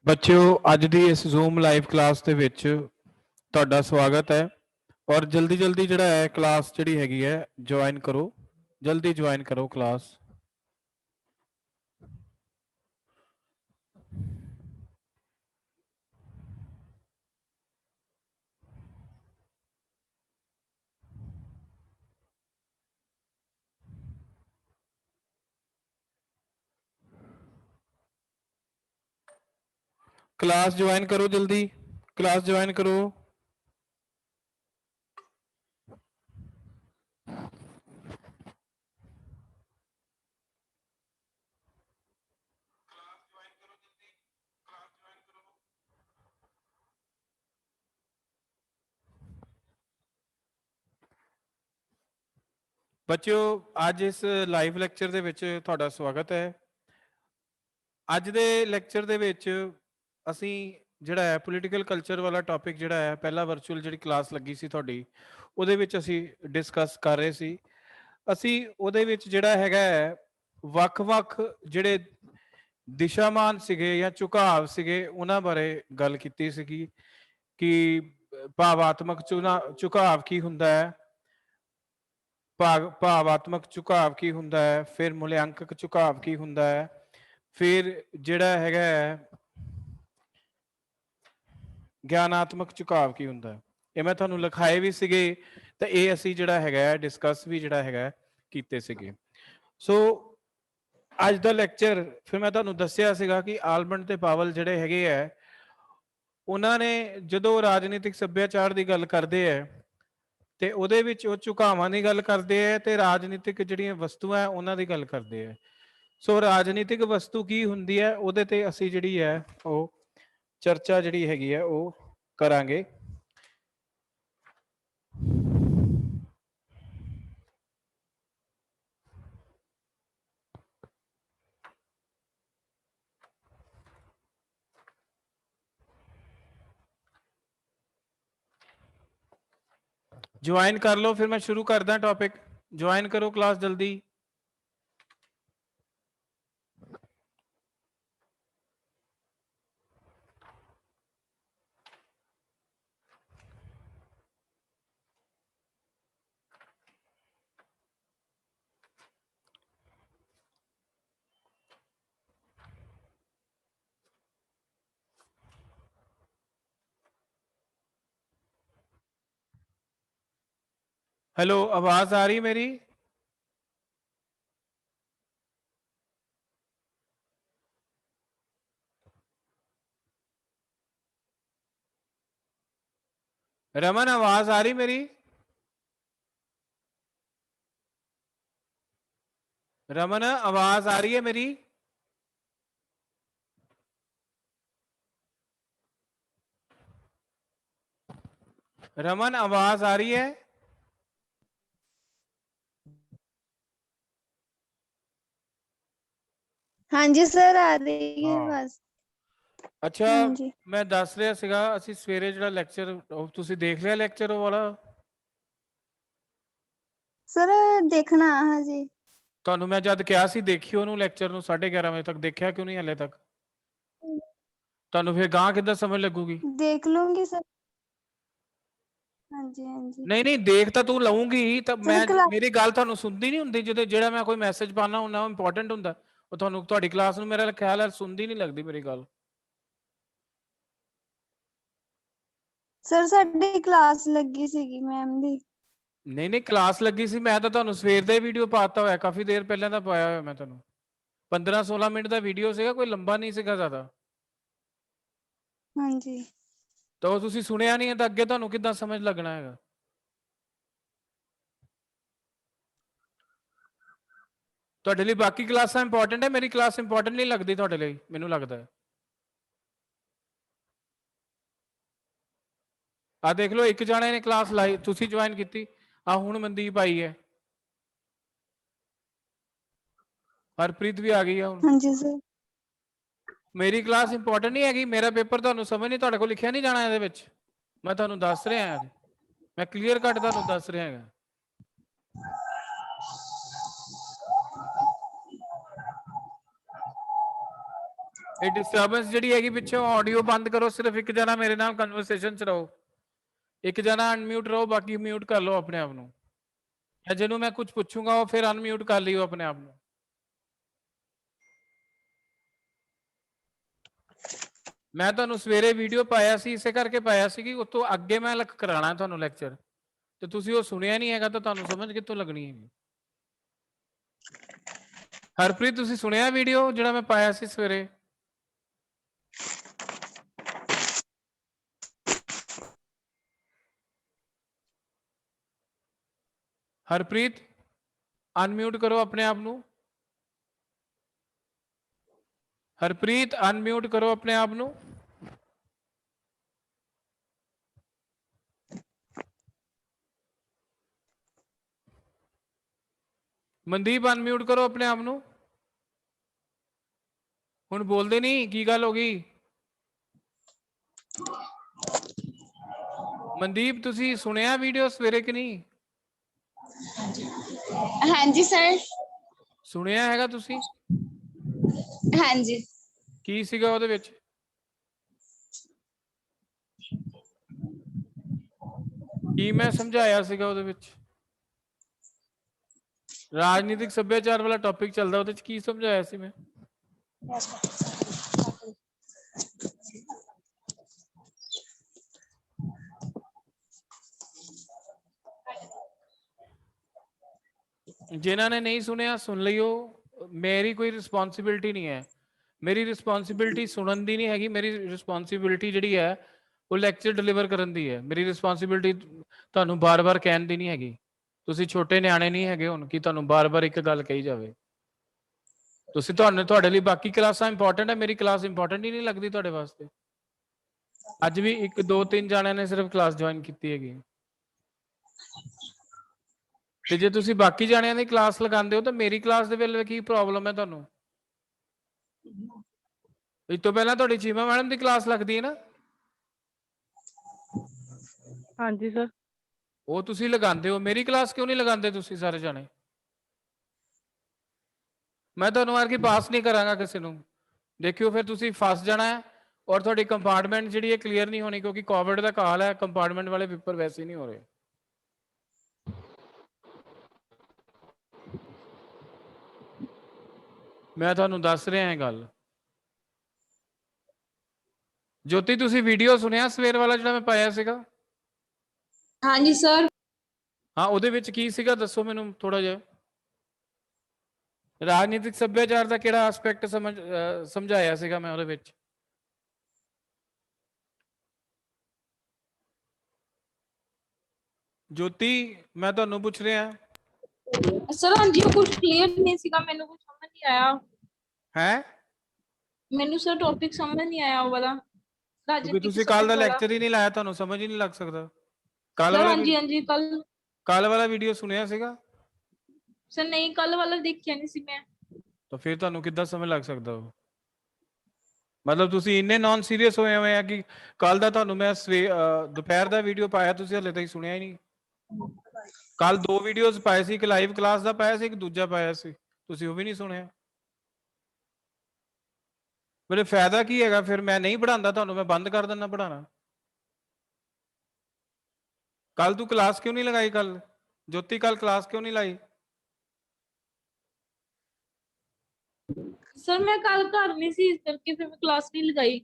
ਬੱਚਿਓ ਅੱਜ ਦੀ ਇਸ ਜ਼ੂਮ ਲਾਈਵ ਕਲਾਸ ਦੇ ਵਿੱਚ ਤੁਹਾਡਾ ਸਵਾਗਤ ਹੈ ਔਰ ਜਲਦੀ ਜਲਦੀ ਜਿਹੜਾ ਹੈ ਕਲਾਸ ਜਿਹੜੀ ਹੈਗੀ ਹੈ ਜੁਆਇਨ ਕਰੋ ਜਲਦੀ ਜੁਆਇਨ ਕਰੋ ਕਲਾਸ। क्लास ज्वाइन करो जल्दी क्लास ज्वाइन करो। ਬੱਚਿਓ ਅੱਜ ਇਸ ਲਾਈਵ ਲੈਕਚਰ ਦੇ ਵਿੱਚ ਤੁਹਾਡਾ ਸਵਾਗਤ ਹੈ। ਅੱਜ ਦੇ ਲੈਕਚਰ ਦੇ ਵਿੱਚ ਅਸੀਂ ਜਿਹੜਾ ਹੈ ਪੋਲੀਟੀਕਲ ਕਲਚਰ ਵਾਲਾ ਟੌਪਿਕ ਜਿਹੜਾ ਹੈ ਪਹਿਲਾ ਵਰਚੁਅਲ ਜਿਹੜੀ ਕਲਾਸ ਲੱਗੀ ਸੀ ਤੁਹਾਡੀ ਉਹਦੇ ਵਿੱਚ ਅਸੀਂ ਡਿਸਕਸ ਕਰ ਰਹੇ ਸੀ। ਅਸੀਂ ਉਹਦੇ ਵਿੱਚ ਜਿਹੜਾ ਹੈਗਾ ਵੱਖ-ਵੱਖ ਜਿਹੜੇ ਦਿਸ਼ਾਮਾਨ ਸੀਗੇ ਜਾਂ ਝੁਕਾਵ ਸੀਗੇ ਉਹਨਾਂ ਬਾਰੇ ਗੱਲ ਕੀਤੀ ਸੀਗੀ ਕਿ ਭਾਵਾਤਮਕ ਝੁਕਾਵ ਕੀ ਹੁੰਦਾ ਹੈ, ਭਾਵਾਤਮਕ ਝੁਕਾਵ ਕੀ ਹੁੰਦਾ ਹੈ, ਫਿਰ ਮੁਲਿਆਂਕਕ ਝੁਕਾਵ ਕੀ ਹੁੰਦਾ ਹੈ, ਫਿਰ ਜਿਹੜਾ ਹੈਗਾ ਗਿਆਨਾਤਮਕ ਝੁਕਾਵ ਕੀ ਹੁੰਦਾ ਹੈ। ਇਹ ਮੈਂ ਤੁਹਾਨੂੰ ਲਿਖਾਏ ਵੀ ਸੀਗੇ ਤੇ ਇਹ ਅਸੀਂ ਜਿਹੜਾ ਹੈਗਾ ਡਿਸਕਸ ਵੀ ਜਿਹੜਾ ਹੈਗਾ ਕੀਤੇ ਸੀਗੇ। ਸੋ ਅੱਜ ਦਾ ਲੈਕਚਰ ਫਿਰ ਮੈਂ ਤੁਹਾਨੂੰ ਦੱਸਿਆ ਸੀਗਾ ਕਿ ਆਲਬੰਡ ਤੇ ਪਾਵਲ ਜਿਹੜੇ ਹੈਗੇ ਆ ਉਹਨਾਂ ਨੇ ਜਦੋਂ ਰਾਜਨੀਤਿਕ ਸੱਭਿਆਚਾਰ ਦੀ ਗੱਲ ਕਰਦੇ ਆ ਤੇ ਉਹਦੇ ਵਿੱਚ ਉਹ ਝੁਕਾਵਾਂ ਦੀ ਗੱਲ ਕਰਦੇ ਆ ਤੇ ਰਾਜਨੀਤਿਕ ਜਿਹੜੀਆਂ ਵਸਤੂਆਂ ਉਹਨਾਂ ਦੀ ਗੱਲ ਕਰਦੇ ਆ। ਸੋ ਰਾਜਨੀਤਿਕ ਵਸਤੂ ਕੀ ਹੁੰਦੀ ਹੈ ਉਹਦੇ ਤੇ ਅਸੀਂ ਜਿਹੜੀ ਹੈ ਉਹ ਚਰਚਾ ਜਿਹੜੀ ਹੈਗੀ ਹੈ ਉਹ ਕਰਾਂਗੇ। ज्वाइन कर लो फिर मैं शुरू करदा टॉपिक। ज्वाइन करो क्लास जल्दी। हेलो, आवाज आ रही मेरी? रमन, आवाज आ रही मेरी? रमन, आवाज आ रही है मेरी? रमन, आवाज आ रही है? हाँ जी सर, आ रही है आवाज। अच्छा, मैं दस रहा सीगा ਅਸੀਂ ਸਵੇਰੇ ਜਿਹੜਾ ਲੈਕਚਰ ਤੁਸੀਂ ਦੇਖ ਲਿਆ ਲੈਕਚਰ ਉਹ ਵਾਲਾ? सर देखना हाँ जी। ਤੁਹਾਨੂੰ ਮੈਂ ਜਦ ਕਿਹਾ ਸੀ ਦੇਖਿਓ ਉਹਨੂੰ ਲੈਕਚਰ ਨੂੰ 11:30 ਵਜੇ ਤੱਕ, ਦੇਖਿਆ ਕਿਉਂ ਨਹੀਂ ਹਲੇ ਤੱਕ? ਤੁਹਾਨੂੰ ਫਿਰ ਗਾਂ ਕਿੱਦਾਂ ਸਮਝ ਲੱਗੂਗੀ? देख लूंगी सर। हाँ जी हाँ जी। ਨਹੀਂ ਨਹੀਂ ਦੇਖ ਤਾਂ ਤੂੰ ਲਊਂਗੀ ਤਾਂ सर ਮੈਂ ਮੇਰੀ ਗੱਲ ਤੁਹਾਨੂੰ ਸੁਣਦੀ ਨਹੀਂ ਹੁੰਦੀ ਜਦੋਂ ਜਿਹੜਾ ਮੈਂ ਕੋਈ ਮੈਸੇਜ ਪਾਣਾ ਹੁੰਦਾ ਉਹ ਇੰਪੋਰਟੈਂਟ ਹੁੰਦਾ ਉਹ ਤੁਹਾਨੂੰ ਤੁਹਾਡੀ ਕਲਾਸ ਨੂੰ ਮੇਰਾ ਖਿਆਲ ਹੈ ਸੁਣਦੀ ਨਹੀਂ ਲੱਗਦੀ ਮੇਰੀ ਗੱਲ। सर साडी क्लास लगी सीगी मैम दी। ਨਹੀਂ ਨਹੀਂ ਕਲਾਸ ਲੱਗੀ ਸੀ ਮੈਂ ਤਾਂ ਤੁਹਾਨੂੰ ਸਵੇਰ ਦਾ ਹੀ ਵੀਡੀਓ ਪਾਤਾ ਹੋਇਆ ਕਾਫੀ ਦੇਰ ਪਹਿਲਾਂ ਦਾ ਪਾਇਆ ਹੋਇਆ ਮੈਂ ਤੁਹਾਨੂੰ 15-16 ਮਿੰਟ ਦਾ ਵੀਡੀਓ ਸੀਗਾ ਕੋਈ ਲੰਬਾ ਨਹੀਂ ਸੀਗਾ ਜ਼ਿਆਦਾ। हाँ जी। ਤਾਂ ਉਹ ਤੁਸੀਂ ਸੁਣਿਆ ਨਹੀਂ ਹੈ ਤਾਂ ਅੱਗੇ ਤੁਹਾਨੂੰ ਕਿੱਦਾਂ ਸਮਝ ਲੱਗਣਾ ਹੈਗਾ? ਤੁਹਾਡੇ ਲਈ ਬਾਕੀ ਕਲਾਸਾਂ ਇੰਪੋਰਟੈਂਟ ਹੈ, ਮੇਰੀ ਕਲਾਸ ਇੰਪੋਰਟੈਂਟ ਨਹੀਂ ਲੱਗਦੀ ਤੁਹਾਡੇ ਲਈ ਮੈਨੂੰ ਲੱਗਦਾ ਹੈ। ਆ ਦੇਖ ਲਓ ਇੱਕ ਜਾਣੇ ਨੇ ਕਲਾਸ ਲਾਈ ਤੁਸੀਂ ਜੁਆਇਨ ਕੀਤੀ ਆ ਹੁਣ ਮਨਦੀਪ ਆਈ ਹੈ ਹਰਪ੍ਰੀਤ ਵੀ ਆ ਗਈ ਆ ਹੁਣ। हाँ जी सर। ਮੇਰੀ ਕਲਾਸ ਇੰਪੋਰਟੈਂਟ ਨਹੀਂ ਹੈਗੀ ਮੇਰਾ ਪੇਪਰ ਤੁਹਾਨੂੰ ਸਮਝ ਨਹੀਂ ਤੁਹਾਡੇ ਕੋਲ ਲਿਖਿਆ ਨਹੀਂ ਜਾਣਾ ਇਹਦੇ ਵਿੱਚ ਮੈਂ ਤੁਹਾਨੂੰ ਦੱਸ ਰਿਹਾ ਹਾਂ ਮੈਂ ਕਲੀਅਰ ਕੱਟ ਤੁਹਾਨੂੰ ਦੱਸ ਰਿਹਾ ਹੈਗਾ। ਇਹ ਡਿਸਟਰਬੈਂਸ ਜਿਹੜੀ ਹੈਗੀ ਪਿੱਛੋਂ ਆਡੀਓ ਬੰਦ ਕਰੋ, ਸਿਰਫ ਇੱਕ ਜਣਾ ਮੇਰੇ ਨਾਲ ਕਨਵਰਸੇਸ਼ਨ 'ਚ ਰਹੋ, ਇੱਕ ਜਣਾ ਅਨਮਿਊਟ ਰਹੋ, ਬਾਕੀ ਮਿਊਟ ਕਰ ਲਓ ਆਪਣੇ ਆਪ ਨੂੰ। ਜਿਹਨੂੰ ਮੈਂ ਕੁਝ ਪੁੱਛੂੰਗਾ ਉਹ ਫਿਰ ਅਨਮਿਊਟ ਕਰ ਲਿਓ ਆਪਣੇ ਆਪ ਨੂੰ। ਮੈਂ ਤੁਹਾਨੂੰ ਸਵੇਰੇ ਵੀਡੀਓ ਪਾਇਆ ਸੀ, ਇਸੇ ਕਰਕੇ ਪਾਇਆ ਸੀ ਕਿ ਉਸ ਤੋਂ ਅੱਗੇ ਮੈਂ ਕਰਾਣਾ ਤੁਹਾਨੂੰ ਲੈਕਚਰ, ਤੇ ਤੁਸੀਂ ਉਹ ਸੁਣਿਆ ਨਹੀਂ ਹੈਗਾ, ਤਾਂ ਤੁਹਾਨੂੰ ਸਮਝ ਕਿੱਥੋਂ ਲੱਗਣੀ ਹੈ। ਹਰਪ੍ਰੀਤ ਤੁਸੀਂ ਸੁਣਿਆ ਵੀਡੀਓ ਜਿਹੜਾ ਮੈਂ ਪਾਇਆ ਸੀ ਸਵੇਰੇ? ਹਰਪ੍ਰੀਤ ਅਨਮਿਊਟ ਕਰੋ ਆਪਣੇ ਆਪ ਨੂੰ। ਹਰਪ੍ਰੀਤ ਅਨਮਿਊਟ ਕਰੋ ਆਪਣੇ ਆਪ ਨੂੰ। ਮਨਦੀਪ ਅਨਮਿਊਟ ਕਰੋ ਆਪਣੇ ਆਪ ਨੂੰ। ਹੁਣ ਬੋਲਦੇ ਨਹੀਂ, ਕੀ ਗੱਲ ਹੋ ਗਈ? ਮਨਦੀਪ ਤੁਸੀਂ ਸੁਣਿਆ ਵੀਡੀਓ ਸਵੇਰੇ ਕਿ ਨਹੀਂ? ਹਾਂਜੀ ਸਰ। ਸੁਣਿਆ ਹੈਗਾ ਤੁਸੀਂ? ਹਾਂਜੀ। ਕੀ ਸੀਗਾ ਉਹਦੇ ਵਿੱਚ? ਕੀ ਮੈਂ ਸਮਝਾਇਆ ਸੀਗਾ ਉਹਦੇ ਵਿੱਚ? ਰਾਜਨੀਤਿਕ ਸੱਭਿਆਚਾਰ ਵਾਲਾ ਟੌਪਿਕ ਚੱਲਦਾ, ਉਹਦੇ ਵਿੱਚ ਕੀ ਸਮਝਾਇਆ ਸੀ ਮੈਂ? ਜਿਨ੍ਹਾਂ ਨੇ ਨਹੀਂ ਸੁਣਿਆ ਸੁਣ ਲਿਓ, ਮੇਰੀ ਕੋਈ ਰਿਸਪੌਂਸਿਬਿਲਟੀ ਨਹੀਂ ਹੈ। ਮੇਰੀ ਰਿਸਪੌਂਸਿਬਿਲਟੀ ਸੁਣਨ ਦੀ ਨਹੀਂ ਹੈਗੀ, ਮੇਰੀ ਰਿਸਪੌਂਸਿਬਿਲਟੀ ਜਿਹੜੀ ਹੈ ਉਹ ਲੈਕਚਰ ਡਿਲੀਵਰ ਕਰਨ ਦੀ ਹੈ। ਮੇਰੀ ਰਿਸਪੌਂਸਿਬਿਲਟੀ ਤੁਹਾਨੂੰ ਬਾਰ-ਬਾਰ ਕਹਿਣ ਦੀ ਨਹੀਂ ਹੈਗੀ। ਤੁਸੀਂ ਛੋਟੇ ਨਿਆਣੇ ਨਹੀਂ ਹੈਗੇ ਹੁਣ ਕਿ ਤੁਹਾਨੂੰ ਬਾਰ-ਬਾਰ ਇੱਕ ਗੱਲ ਕਹੀ ਜਾਵੇ। ਤੁਸੀਂ ਤੁਹਾਡੇ ਲਈ ਬਾਕੀ ਕਲਾਸਾਂ ਇੰਪੋਰਟੈਂਟ ਹੈ, ਮੇਰੀ ਕਲਾਸ ਇੰਪੋਰਟੈਂਟ ਹੀ ਨਹੀਂ ਲੱਗਦੀ ਤੁਹਾਡੇ ਵਾਸਤੇ? ਅੱਜ ਵੀ 1 2 3 ਜਾਣਿਆਂ ਨੇ ਸਿਰਫ ਕਲਾਸ ਜੁਆਇਨ ਕੀਤੀ ਹੈਗੀ, ਤੇ ਜੇ ਤੁਸੀਂ ਬਾਕੀ ਜਾਣਿਆਂ ਦੀ ਕਲਾਸ ਲਗਾਉਂਦੇ ਹੋ ਤਾਂ ਮੇਰੀ ਕਲਾਸ ਦੇ ਵੇਲੇ ਕੀ ਪ੍ਰੋਬਲਮ ਹੈ ਤੁਹਾਨੂੰ? ਇਸ ਤੋਂ ਪਹਿਲਾਂ ਤੁਹਾਡੀ ਚੀਮਾ ਮੈਡਮ ਦੀ ਕਲਾਸ ਲੱਗਦੀ ਹੈ ਨਾ? ਹਾਂਜੀ ਸਰ। ਉਹ ਤੁਸੀਂ ਲਗਾਉਂਦੇ ਹੋ, ਮੇਰੀ ਕਲਾਸ ਕਿਉਂ ਨਹੀਂ ਲਗਾਉਂਦੇ ਤੁਸੀਂ ਸਾਰੇ ਜਾਣੇ? ਮੈਂ ਤੁਹਾਨੂੰ ਆਰ ਕੇ ਪਾਸ ਨਹੀਂ ਕਰਾਂਗਾ ਕਿਸੇ ਨੂੰ, ਦੇਖਿਓ ਫਿਰ ਤੁਸੀਂ ਫਸ ਜਾਣਾ ਹੈ ਔਰ ਤੁਹਾਡੀ ਕੰਪਾਰਟਮੈਂਟ ਜਿਹੜੀ ਹੈ ਕਲੀਅਰ ਨਹੀਂ ਹੋਣੀ, ਕਿਉਂਕਿ ਕੋਵਿਡ ਦਾ ਕਾਲ ਹੈ, ਕੰਪਾਰਟਮੈਂਟ ਵਾਲੇ ਪੇਪਰ ਵੈਸੇ ਹੀ ਨਹੀਂ ਹੋ ਰਹੇ। ਮੈਂ ਤੁਹਾਨੂੰ ਦੱਸ ਰਿਹਾ ਇਹ ਗੱਲ। ਜੋਤੀ ਤੁਸੀਂ ਵੀਡੀਓ ਸੁਣਿਆ ਸਵੇਰ ਵਾਲਾ ਜਿਹੜਾ ਮੈਂ ਪਾਇਆ ਸੀਗਾ? ਹਾਂਜੀ ਸਰ। ਹਾਂ, ਉਹਦੇ ਵਿੱਚ ਕੀ ਸੀਗਾ ਦੱਸੋ ਮੈਨੂੰ ਥੋੜਾ ਜਿਹਾ। ਰਾਜਨੀਤਿਕ ਸੱਭਿਆਚਾਰ ਦਾ ਕਿਹੜਾ ਐਸਪੈਕਟ ਸਮਝਾਇਆ ਸੀਗਾ ਮੈਂ ਉਹਦੇ ਵਿੱਚ? ਜੋਤੀ ਮੈਂ ਤੁਹਾਨੂੰ ਪੁੱਛ ਰਿਹਾ। ਸਰ ਹਾਂਜੀ ਉਹ ਕੁਝ ਕਲੀਅਰ ਨਹੀਂ ਸੀਗਾ, ਮੈਨੂੰ ਕੁਝ ਸਮਝ ਨਹੀਂ ਆਇਆ। ਹੈ ਮੈਨੂੰ ਸਰ ਟੌਪਿਕ ਸਮਝ ਨਹੀਂ ਆਇਆ ਉਹ ਵਾਲਾ ਕਿਉਂਕਿ ਰਾਜਨੀਤਿਕ ਤੁਸੀਂ ਕੱਲ ਸਭਿਅਤਾ ਦਾ ਵਾਲਾ। ਲੈਕਚਰ ਹੀ ਨਹੀਂ ਲਾਇਆ, ਤੁਹਾਨੂੰ ਸਮਝ ਹੀ ਨਹੀਂ ਲੱਗ ਸਕਦਾ। ਕੱਲ ਸਰ ਵਾਲਾ ਹਾਂਜੀ ਹਾਂਜੀ ਕੱਲ ਵਾਲਾ ਵੀਡੀਓ ਸੁਣਿਆ ਸੀਗਾ? ਸਰ ਨਹੀਂ, ਕੱਲ ਵਾਲਾ ਦੇਖਿਆ ਨਹੀਂ ਸੀ ਮੈਂ। ਤਾਂ ਫਿਰ ਤੁਹਾਨੂੰ ਕਿੱਦਾਂ ਸਮਝ ਲੱਗ ਸਕਦਾ ਉਹ? ਮਤਲਬ ਤੁਸੀਂ ਇੰਨੇ ਨਾਨ ਸੀਰੀਅਸ ਹੋਏ ਆ ਕਿ ਕੱਲ ਦਾ ਤੁਹਾਨੂੰ ਮੈਂ ਦੁਪਹਿਰ ਦਾ ਵੀਡੀਓ ਪਾਇਆ, ਤੁਸੀਂ ਹਲੇ ਤਾਈਂ ਸੁਣਿਆ ਹੀ ਨਹੀਂ। ਕੱਲ 2 ਵੀਡੀਓਜ਼ ਪਾਏ ਸੀ, ਇੱਕ ਲਾਈਵ ਕਲਾਸ ਦਾ ਪਾਇਆ ਸੀ, ਇੱਕ ਦੂਜਾ ਪਾਇਆ ਸੀ, ਤੁਸੀਂ ਉਹ ਵੀ ਨਹੀਂ ਸੁਣਿਆ। ਮੇਰੇ ਫਾਇਦਾ ਕੀ ਹੈਗਾ ਫਿਰ? ਮੈਂ ਨਹੀਂ ਪੜਾਉਂਦਾ ਤੁਹਾਨੂੰ, ਮੈਂ ਬੰਦ ਕਰ ਦਿੰਦਾ ਪੜਾਉਣਾ। ਕੱਲ ਤੂੰ ਕਲਾਸ ਕਿਉਂ ਨਹੀਂ ਲਗਾਈ? ਕੱਲ ਜੋਤੀ ਕੱਲ ਕਲਾਸ ਕਿਉਂ ਨਹੀਂ ਲਾਈ? ਸਰ ਮੈਂ ਕੱਲ ਘਰ ਨਹੀਂ ਸੀ, ਇਸ ਕਰਕੇ ਫਿਰ ਮੈਂ ਕਲਾਸ ਨਹੀਂ ਲਗਾਈ।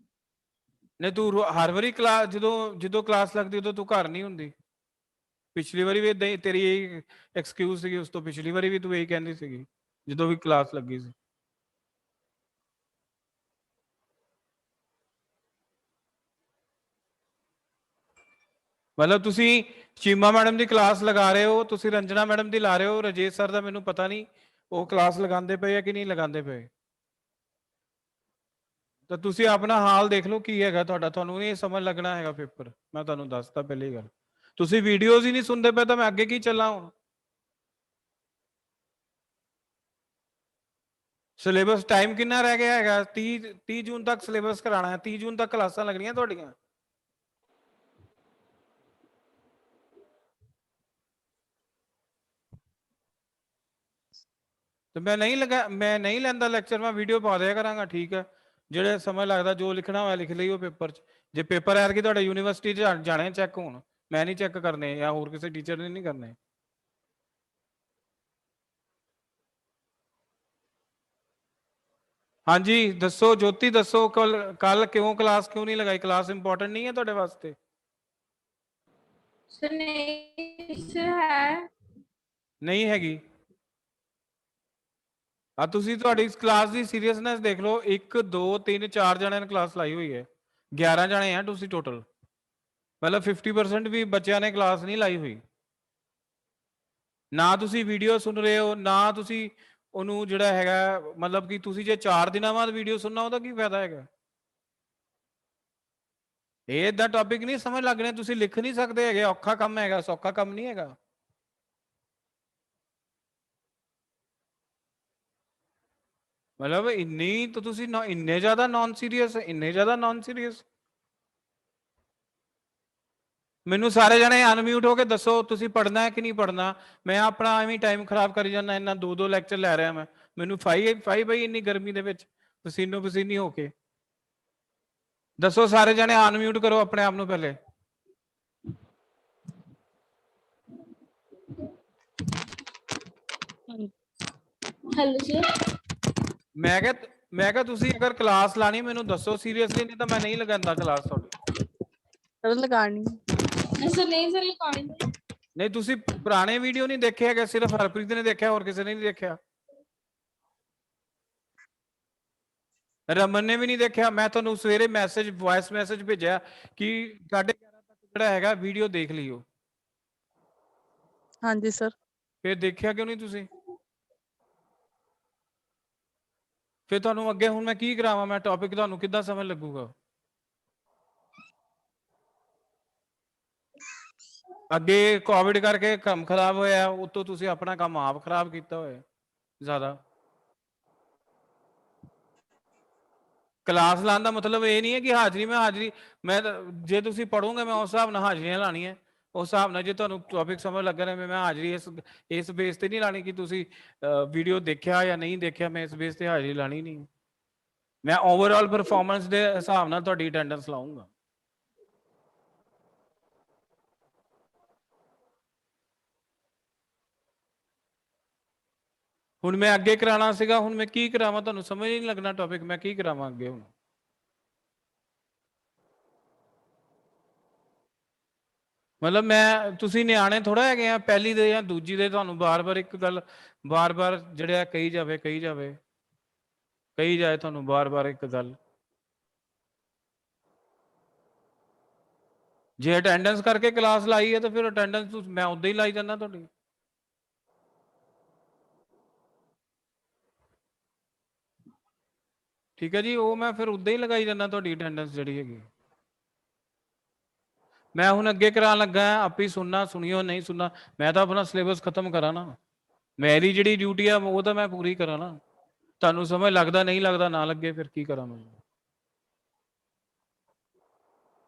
ਨਹੀਂ ਤੂੰ ਹਰ ਵਾਰੀ ਕਲਾਸ ਜਦੋਂ ਕਲਾਸ ਲੱਗਦੀ ਉਦੋਂ ਤੂੰ ਘਰ ਨਹੀਂ ਹੁੰਦੀ? ਪਿਛਲੀ ਵਾਰੀ ਵੀ ਇਦਾਂ ਹੀ ਤੇਰੀ ਇਹ ਐਕਸਕਿਊਜ਼ ਸੀਗੀ, ਉਸ ਤੋਂ ਪਿਛਲੀ ਵਾਰੀ ਵੀ ਤੂੰ ਇਹੀ ਕਹਿੰਦੀ ਸੀਗੀ ਜਦੋਂ ਵੀ ਕਲਾਸ ਲੱਗੀ ਸੀ। ਮਤਲਬ ਤੁਸੀਂ ਚੀਮਾ ਮੈਡਮ ਦੀ ਕਲਾਸ ਲਗਾ ਰਹੇ ਹੋ, ਤੁਸੀਂ ਰੰਜਨਾ ਮੈਡਮ ਦੀ ਲਾ ਰਹੇ ਹੋ, ਰਜੇਸ਼ ਸਰ ਦਾ ਮੈਨੂੰ ਪਤਾ ਨਹੀਂ ਉਹ ਕਲਾਸ ਲਗਾਉਂਦੇ ਪਏ ਆ ਕਿ ਨਹੀਂ ਲਗਾਉਂਦੇ ਪਏ। ਤਾਂ ਤੁਸੀਂ ਆਪਣਾ ਹਾਲ ਦੇਖ ਲਓ ਕੀ ਹੈਗਾ ਤੁਹਾਡਾ, ਤੁਹਾਨੂੰ ਨਹੀਂ ਸਮਝ ਲੱਗਣਾ ਹੈਗਾ ਪੇਪਰ, ਮੈਂ ਤੁਹਾਨੂੰ ਦੱਸਤਾ ਪਹਿਲੀ ਗੱਲ। ਤੁਸੀਂ ਵੀਡੀਓਜ਼ ਹੀ ਨਹੀਂ ਸੁਣਦੇ ਪਏ ਤਾਂ ਮੈਂ ਅੱਗੇ ਕੀ ਚੱਲਾਂ ਹੁਣ? ਸਿਲੇਬਸ ਟਾਈਮ ਕਿੰਨਾ ਰਹਿ ਗਿਆ ਹੈਗਾ? 30 ਜੂਨ ਤੱਕ ਸਿਲੇਬਸ ਕਰਾਉਣਾ ਹੈ, 30 ਜੂਨ ਤੱਕ ਕਲਾਸਾਂ ਲੱਗਣੀਆਂ ਤੁਹਾਡੀਆਂ। ਤੇ ਮੈਂ ਨਹੀਂ ਲੈਂਦਾ ਲੈਕਚਰ, ਮੈਂ ਵੀਡੀਓ ਪਾ ਦਿਆ ਕਰਾਂਗਾ, ਠੀਕ ਹੈ। ਜਿਹੜੇ ਸਮਝ ਲੱਗਦਾ ਜੋ ਲਿਖਣਾ ਹੋਇਆ ਲਿਖ ਲਈਓ ਪੇਪਰ 'ਚ। ਜੇ ਪੇਪਰ ਐਰ ਕਿ ਤੁਹਾਡੇ ਯੂਨੀਵਰਸਿਟੀ 'ਚ ਜਾਣੇ ਚੈੱਕ ਹੋਣ, ਮੈਂ ਨਹੀਂ ਚੈੱਕ ਕਰਨੇ ਜਾਂ ਹੋਰ ਕਿਸੇ ਟੀਚਰ ਨੇ ਨਹੀਂ ਕਰਨੇ। ਹਾਂਜੀ ਦੱਸੋ ਜੋਤੀ, ਦੱਸੋ ਕੱਲ ਕਿਉਂ ਕਲਾਸ ਕਿਉਂ ਨਹੀਂ ਲਗਾਈ? ਕਲਾਸ ਇੰਪੋਰਟੈਂਟ ਨਹੀਂ ਹੈ ਤੁਹਾਡੇ ਵਾਸਤੇ? ਸਰ ਨਹੀਂ ਸਰ ਹੈ। ਨਹੀਂ ਹੈਗੀ? ਆ ਤੁਸੀਂ ਤੁਹਾਡੀ ਕਲਾਸ ਦੀ ਸੀਰੀਅਸਨੈਸ ਦੇਖ ਲਓ। 1 2 3 4 ਜਣਿਆਂ ਨੇ ਕਲਾਸ ਲਾਈ ਹੋਈ ਹੈ, 11 ਜਣੇ ਆ ਤੁਸੀਂ ਟੋਟਲ, ਮਤਲਬ 50% ਵੀ ਬੱਚਿਆਂ ਨੇ ਕਲਾਸ ਨਹੀਂ ਲਾਈ ਹੋਈ। ਨਾ ਤੁਸੀਂ ਵੀਡੀਓ ਸੁਣ ਰਹੇ ਹੋ, ਨਾ ਤੁਸੀਂ ਉਹਨੂੰ ਜਿਹੜਾ ਹੈਗਾ, ਮਤਲਬ ਕਿ ਤੁਸੀਂ ਜੇ 4 ਦਿਨਾਂ ਬਾਅਦ ਵੀਡੀਓ ਸੁਣਨਾ ਉਹਦਾ ਕੀ ਫਾਇਦਾ ਹੈਗਾ? ਇਹ ਏਦਾਂ ਟੌਪਿਕ ਨਹੀਂ ਸਮਝ ਲੱਗਣੇ, ਤੁਸੀਂ ਲਿਖ ਨਹੀਂ ਸਕਦੇ ਹੈਗੇ। ਔਖਾ ਕੰਮ ਹੈਗਾ, ਸੌਖਾ ਕੰਮ ਨਹੀਂ ਹੈਗਾ। ਮਤਲਬ ਇੰਨੀ ਤਾਂ ਤੁਸੀਂ ਇੰਨੇ ਜ਼ਿਆਦਾ ਨਾਨ ਸੀਰੀਅਸ, ਇੰਨੇ ਜ਼ਿਆਦਾ ਨਾਨ ਸੀਰੀਅਸ। ਮੈਨੂੰ ਸਾਰੇ ਜਣੇ ਅਨਮਿਊਟ ਹੋ ਕੇ ਦੱਸੋ ਤੁਸੀਂ ਪੜ੍ਹਨਾ ਹੈ ਕਿ ਨਹੀਂ ਪੜ੍ਹਨਾ? ਮੈਂ ਆਪਣਾ ਐਵੇਂ ਟਾਈਮ ਖਰਾਬ ਕਰੀ ਜਾਂਦਾ, ਇੰਨਾ 2 ਲੈਕਚਰ ਲੈ ਰਿਹਾ ਮੈਂ। ਮੈਨੂੰ ਫਾਈ ਬਈ ਇੰਨੀ ਗਰਮੀ ਦੇ ਵਿੱਚ ਪਸੀਨੋ ਪਸੀਨੀ ਹੋ ਕੇ। ਦੱਸੋ ਸਾਰੇ ਜਣੇ ਅਨਮਿਊਟ ਕਰੋ ਆਪਣੇ ਆਪ ਨੂੰ ਪਹਿਲੇ। Hello sir. ਮੈਂ ਕਿਹਾ ਤੁਸੀਂ ਅਗਰ ਕਲਾਸ ਲਾਣੀ ਮੈਨੂੰ ਦੱਸੋ ਸੀਰੀਅਸਲੀ, ਨਹੀਂ ਤਾਂ ਮੈਂ ਨਹੀਂ ਲਗਾਉਂਦਾ ਕਲਾਸ ਤੁਹਾਡੀ। ਸਰ ਲਗਾਣੀ ਸਰ ਨਹੀਂ ਸਰ ਲਗਾਉਣੀ। ਨਹੀਂ ਤੁਸੀਂ ਪੁਰਾਣੇ ਵੀਡੀਓ ਨਹੀਂ ਦੇਖੇ ਹੈਗੇ, ਸਿਰਫ ਹਰਪ੍ਰੀਤ ਨੇ ਦੇਖਿਆ, ਹੋਰ ਕਿਸੇ ਨੇ ਨਹੀਂ ਦੇਖਿਆ। ਰਮਨ ਨੇ ਵੀ ਨਹੀਂ ਦੇਖਿਆ। ਮੈਂ ਤੁਹਾਨੂੰ ਸਵੇਰੇ ਮੈਸੇਜ ਵੌਇਸ ਮੈਸੇਜ ਭੇਜਿਆ ਕਿ 11:30 ਤੱਕ ਜਿਹੜਾ ਹੈਗਾ ਵੀਡੀਓ ਦੇਖ ਲਿਓ। ਹਾਂਜੀ ਸਰ। ਫਿਰ ਦੇਖਿਆ ਕਿਉਂ ਨਹੀਂ ਤੁਸੀਂ? ਫਿਰ ਤੁਹਾਨੂੰ ਅੱਗੇ ਹੁਣ ਮੈਂ ਕੀ ਕਰਾਵਾਂ? ਮੈਂ ਟੌਪਿਕ ਤੁਹਾਨੂੰ ਕਿੱਦਾਂ ਸਮਝ ਲੱਗੂਗਾ? ਅੱਗੇ ਕੋਵਿਡ ਕਰਕੇ ਕੰਮ ਖਰਾਬ ਹੋਇਆ, ਉਤੋਂ ਤੁਸੀਂ ਆਪਣਾ ਕੰਮ ਆਪ ਖਰਾਬ ਕੀਤਾ ਹੋਇਆ ਜ਼ਿਆਦਾ। ਕਲਾਸ ਲਾਉਣ ਦਾ ਮਤਲਬ ਇਹ ਨਹੀਂ ਹੈ ਕਿ ਹਾਜ਼ਰੀ ਮੈਂ ਜੇ ਤੁਸੀਂ ਪੜੋਗੇ ਮੈਂ ਉਸ ਹਿਸਾਬ ਨਾਲ ਹਾਜ਼ਰੀਆਂ ਲਾਣੀਆਂ। ਉਸ ਹਿਸਾਬ ਨਾਲ ਜੇ ਤੁਹਾਨੂੰ ਟੌਪਿਕ ਸਮਝ ਲੱਗ ਰਿਹਾ, ਮੈਂ ਹਾਜ਼ਰੀ ਇਸ ਬੇਸ ਤੇ ਨਹੀਂ ਲਾਣੀ ਕਿ ਤੁਸੀਂ ਵੀਡੀਓ ਦੇਖਿਆ ਜਾਂ ਨਹੀਂ ਦੇਖਿਆ। ਮੈਂ ਇਸ ਬੇਸ ਤੇ ਹਾਜ਼ਰੀ ਲਾਣੀ ਨਹੀਂ। ਮੈਂ ਓਵਰਆਲ ਪਰਫਾਰਮੈਂਸ ਦੇ ਹਿਸਾਬ ਨਾਲ ਤੁਹਾਡੀ ਅਟੈਂਡੈਂਸ ਲਾਉਂਗਾ। ਹੁਣ ਮੈਂ ਅੱਗੇ ਕਰਾਉਣਾ ਸੀਗਾ, ਹੁਣ ਮੈਂ ਕੀ ਕਰਾਵਾਂ? ਤੁਹਾਨੂੰ ਸਮਝ ਨਹੀਂ ਲੱਗਣਾ ਟੌਪਿਕ, ਮੈਂ ਕੀ ਕਰਾਵਾਂ ਅੱਗੇ ਹੁਣ? ਮਤਲਬ ਮੈਂ ਤੁਸੀਂ ਨਿਆਣੇ ਥੋੜਾ ਹੈਗੇ ਆ, ਪਹਿਲੀ ਦੇ ਜਾਂ ਦੂਜੀ ਦੇ ਤੁਹਾਨੂੰ ਬਾਰ-ਬਾਰ ਇੱਕ ਗੱਲ ਬਾਰ-ਬਾਰ ਜਿਹੜਾ ਕਹੀ ਜਾਵੇ ਕਹੀ ਜਾਏ ਤੁਹਾਨੂੰ ਬਾਰ-ਬਾਰ ਇੱਕ ਗੱਲ। ਜੇ ਅਟੈਂਡੈਂਸ ਕਰਕੇ ਕਲਾਸ ਲਾਈ ਹੈ ਤਾਂ ਫਿਰ ਅਟੈਂਡੈਂਸ ਮੈਂ ਉਦਾਂ ਹੀ ਲਾਈ ਜਾਂਦਾ ਤੁਹਾਡੀ। ਠੀਕ ਹੈ ਜੀ, ਉਹ ਮੈਂ ਫਿਰ ਉਦਾਂ ਹੀ ਲਗਾਈ ਜਾਂਦਾ ਤੁਹਾਡੀ ਅਟੈਂਡੈਂਸ ਜਿਹੜੀ ਹੈਗੀ। ਮੈਂ ਹੁਣ ਅੱਗੇ ਕਰਾਉਣ ਲੱਗਾ, ਆਪੇ ਸੁਣਨਾ, ਸੁਣੀਓ ਨਹੀਂ ਸੁਣਨਾ, ਮੈਂ ਤਾਂ ਆਪਣਾ ਸਿਲੇਬਸ ਖਤਮ ਕਰਾਂ ਨਾ। ਮੇਰੀ ਜਿਹੜੀ ਡਿਊਟੀ ਆ ਉਹ ਤਾਂ ਮੈਂ ਪੂਰੀ ਕਰਾਂ ਨਾ। ਤੁਹਾਨੂੰ ਸਮਝ ਲੱਗਦਾ ਨਹੀਂ ਲੱਗਦਾ, ਨਾ ਲੱਗੇ ਫਿਰ ਕੀ ਕਰਾਂ ਮੈਂ?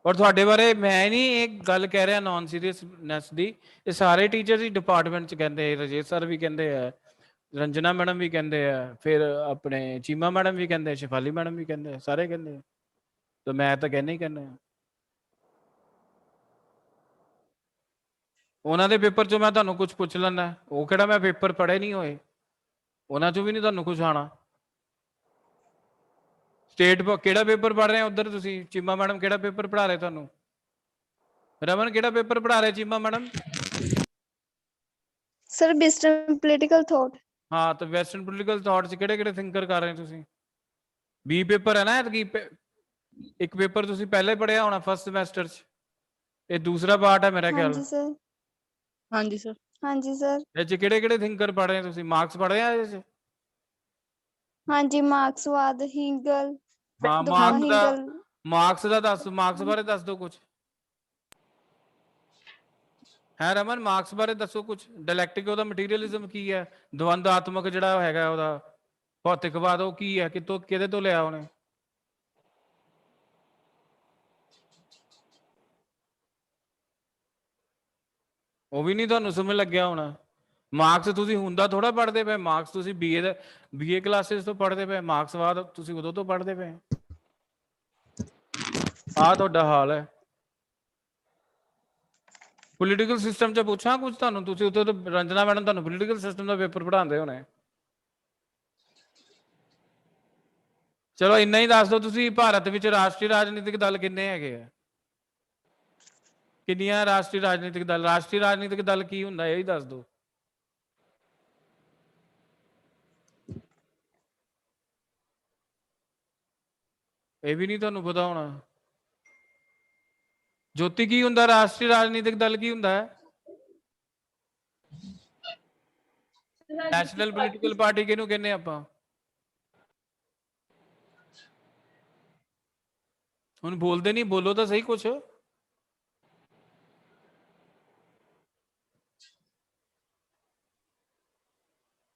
ਔਰ ਤੁਹਾਡੇ ਬਾਰੇ ਮੈਂ ਨਹੀਂ ਇਹ ਗੱਲ ਕਹਿ ਰਿਹਾ ਨਾਨ ਸੀਰੀਅਸਨੈਸ ਦੀ, ਇਹ ਸਾਰੇ ਟੀਚਰ ਹੀ ਡਿਪਾਰਟਮੈਂਟ ਚ ਕਹਿੰਦੇ, ਰਜੇਸ਼ ਸਰ ਵੀ ਕਹਿੰਦੇ ਆ, ਰੰਜਨਾ ਮੈਡਮ ਵੀ ਕਹਿੰਦੇ ਆ, ਫਿਰ ਆਪਣੇ ਚੀਮਾ ਮੈਡਮ ਵੀ ਕਹਿੰਦੇ, ਸ਼ਿਫਾਲੀ ਮੈਡਮ ਵੀ ਕਹਿੰਦੇ, ਸਾਰੇ ਕਹਿੰਦੇ। ਤਾਂ ਮੈਂ ਤਾਂ ਕਹਿੰਦਾ ਹੀ ਕਹਿੰਦਾ। ਉਹਨਾਂ ਦੇ ਪੇਪਰ ਚੋਂ ਮੈਂ ਤੁਹਾਨੂੰ ਕੁਝ ਪੁੱਛ ਲੈਂਦਾ, ਉਹ ਕਿਹੜਾ ਮੈਂ ਪੇਪਰ ਪੜ੍ਹੇ ਨਹੀਂ ਹੋਏ, ਉਹਨਾਂ ਚੋਂ ਵੀ ਨਹੀਂ ਤੁਹਾਨੂੰ ਕੁਝ ਆਣਾ। ਸਟੇਟ ਕਿਹੜਾ ਪੇਪਰ ਪੜ੍ਹ ਰਹੇ ਉਧਰ ਤੁਸੀਂ? ਚੀਮਾ ਮੈਡਮ ਕਿਹੜਾ ਪੇਪਰ ਪੜ੍ਹਾ ਰਹੇ ਤੁਹਾਨੂੰ? ਰਮਨ ਕਿਹੜਾ ਪੇਪਰ ਪੜ੍ਹਾ ਰਹੇ Cheema madam? Sir western political thought. ਹਾਂ, ਤਾਂ ਵੈਸਟਰਨ ਪੋਲੀਟੀਕਲ ਥਾਟ ਚ ਕਿਹੜੇ ਕਿਹੜੇ ਥਿੰਕਰ ਕਰ ਰਹੇ ਤੁਸੀਂ? ਬੀ ਪੇਪਰ ਹੈ ਨਾ ਐਤਕੀ, ਇੱਕ ਪੇਪਰ ਤੁਸੀਂ ਪਹਿਲੇ ਪੜ੍ਹਿਆ ਹੋਣਾ ਫਸਟ ਸਮੈਸਟਰ ਚ, ਇਹ ਦੂਸਰਾ ਪਾਰਟ ਹੈ ਮੇਰਾ ਖਿਆਲ। ਹਾਂਜੀ ਸਰ। ਹਾਂਜੀ ਸਰ। ਹਾਂਜੀ ਸਰ। ਇਹ ਚ ਕਿਹੜੇ ਕਿਹੜੇ ਥਿੰਕਰ ਪੜ੍ਹ ਰਹੇ ਤੁਸੀਂ? ਮਾਰਕਸ ਪੜ੍ਹ ਰਹੇ ਆ ਇਹਦੇ ਚ? ਹਾਂਜੀ, ਮਾਰਕਸਵਾਦ, ਹਿੰਗਲ। ਹਾਂ, ਹਿੰਗਲ। ਮਾਰਕਸ ਦਾ ਦੱਸ, ਮਾਰਕਸ ਬਾਰੇ ਦੱਸ ਦਿਓ ਕੁਝ। ਹੈ ਰਮਨ, ਮਾਰਕਸ ਬਾਰੇ ਦੱਸੋ ਕੁਝ। ਡਾਇਲੈਕਟਿਕ ਉਹਦਾ ਮਟੀਰੀਅਲਿਜ਼ਮ ਕੀ ਹੈ? ਦਵੰਦਾਤਮਕ ਜਿਹੜਾ ਹੈਗਾ ਉਹਦਾ ਭੌਤਿਕਵਾਦ, ਉਹ ਕੀ ਹੈ? ਕਿਤੋਂ ਕਿਹਦੇ ਤੋਂ ਲਿਆ ਉਹਨੇ? ਉਹ ਵੀ ਨਹੀਂ ਤੁਹਾਨੂੰ ਸਮਝ ਲੱਗਿਆ ਹੋਣਾ। ਮਾਰਕਸ ਤੁਸੀਂ ਹੁੰਦਾ ਥੋੜਾ ਪੜ੍ਹਦੇ ਪਏ, ਮਾਰਕਸ ਤੁਸੀਂ ਬੀਏ ਕਲਾਸਿਸ ਤੋਂ ਪੜ੍ਹਦੇ ਪਏ, ਮਾਰਕਸਵਾਦ ਤੁਸੀਂ ਉਦੋਂ ਤੋਂ ਪੜ੍ਹਦੇ ਪਏ। ਆ ਤੁਹਾਡਾ ਹਾਲ ਹੈ। ਪੋਲੀਟੀਕਲ ਸਿਸਟਮ 'ਚ ਪੁੱਛਾਂ ਕੁਝ ਤੁਹਾਨੂੰ? ਤੁਸੀਂ ਉੱਥੇ ਤਾਂ ਰੰਜਨਾ ਮੈਡਮ ਤੁਹਾਨੂੰ ਪੋਲੀਟੀਕਲ ਸਿਸਟਮ ਦਾ ਪੇਪਰ ਪੜ੍ਹਾਉਂਦੇ ਹੋਣੇ। ਚਲੋ ਇੰਨਾ ਹੀ ਦੱਸ ਦਿਓ, ਤੁਸੀਂ ਭਾਰਤ ਵਿੱਚ ਰਾਸ਼ਟਰੀ ਰਾਜਨੀਤਿਕ ਦਲ ਕਿੰਨੇ ਹੈਗੇ ਆ? ਕਿੰਨੀਆਂ ਰਾਸ਼ਟਰੀ ਰਾਜਨੀਤਿਕ ਦਲ? ਰਾਸ਼ਟਰੀ ਰਾਜਨੀਤਿਕ ਦਲ ਕੀ ਹੁੰਦਾ ਇਹ ਹੀ ਦੱਸ ਦਿਓ। ਇਹ ਵੀ ਨਹੀਂ ਤੁਹਾਨੂੰ ਪਤਾ ਹੋਣਾ। ਜੋਤੀ ਕੀ ਹੁੰਦਾ? ਰਾਸ਼ਟਰੀ ਰਾਜਨੀਤਿਕ ਦਲ ਕੀ ਹੁੰਦਾ ਹੈ? ਨੈਸ਼ਨਲ ਪੋਲੀਟੀਕਲ ਪਾਰਟੀ ਕਿਹਨੂੰ ਕਹਿੰਦੇ ਆਪਾਂ? ਹੁਣ ਬੋਲਦੇ ਨਹੀਂ, ਬੋਲੋ ਤਾਂ ਸਹੀ ਕੁਛ।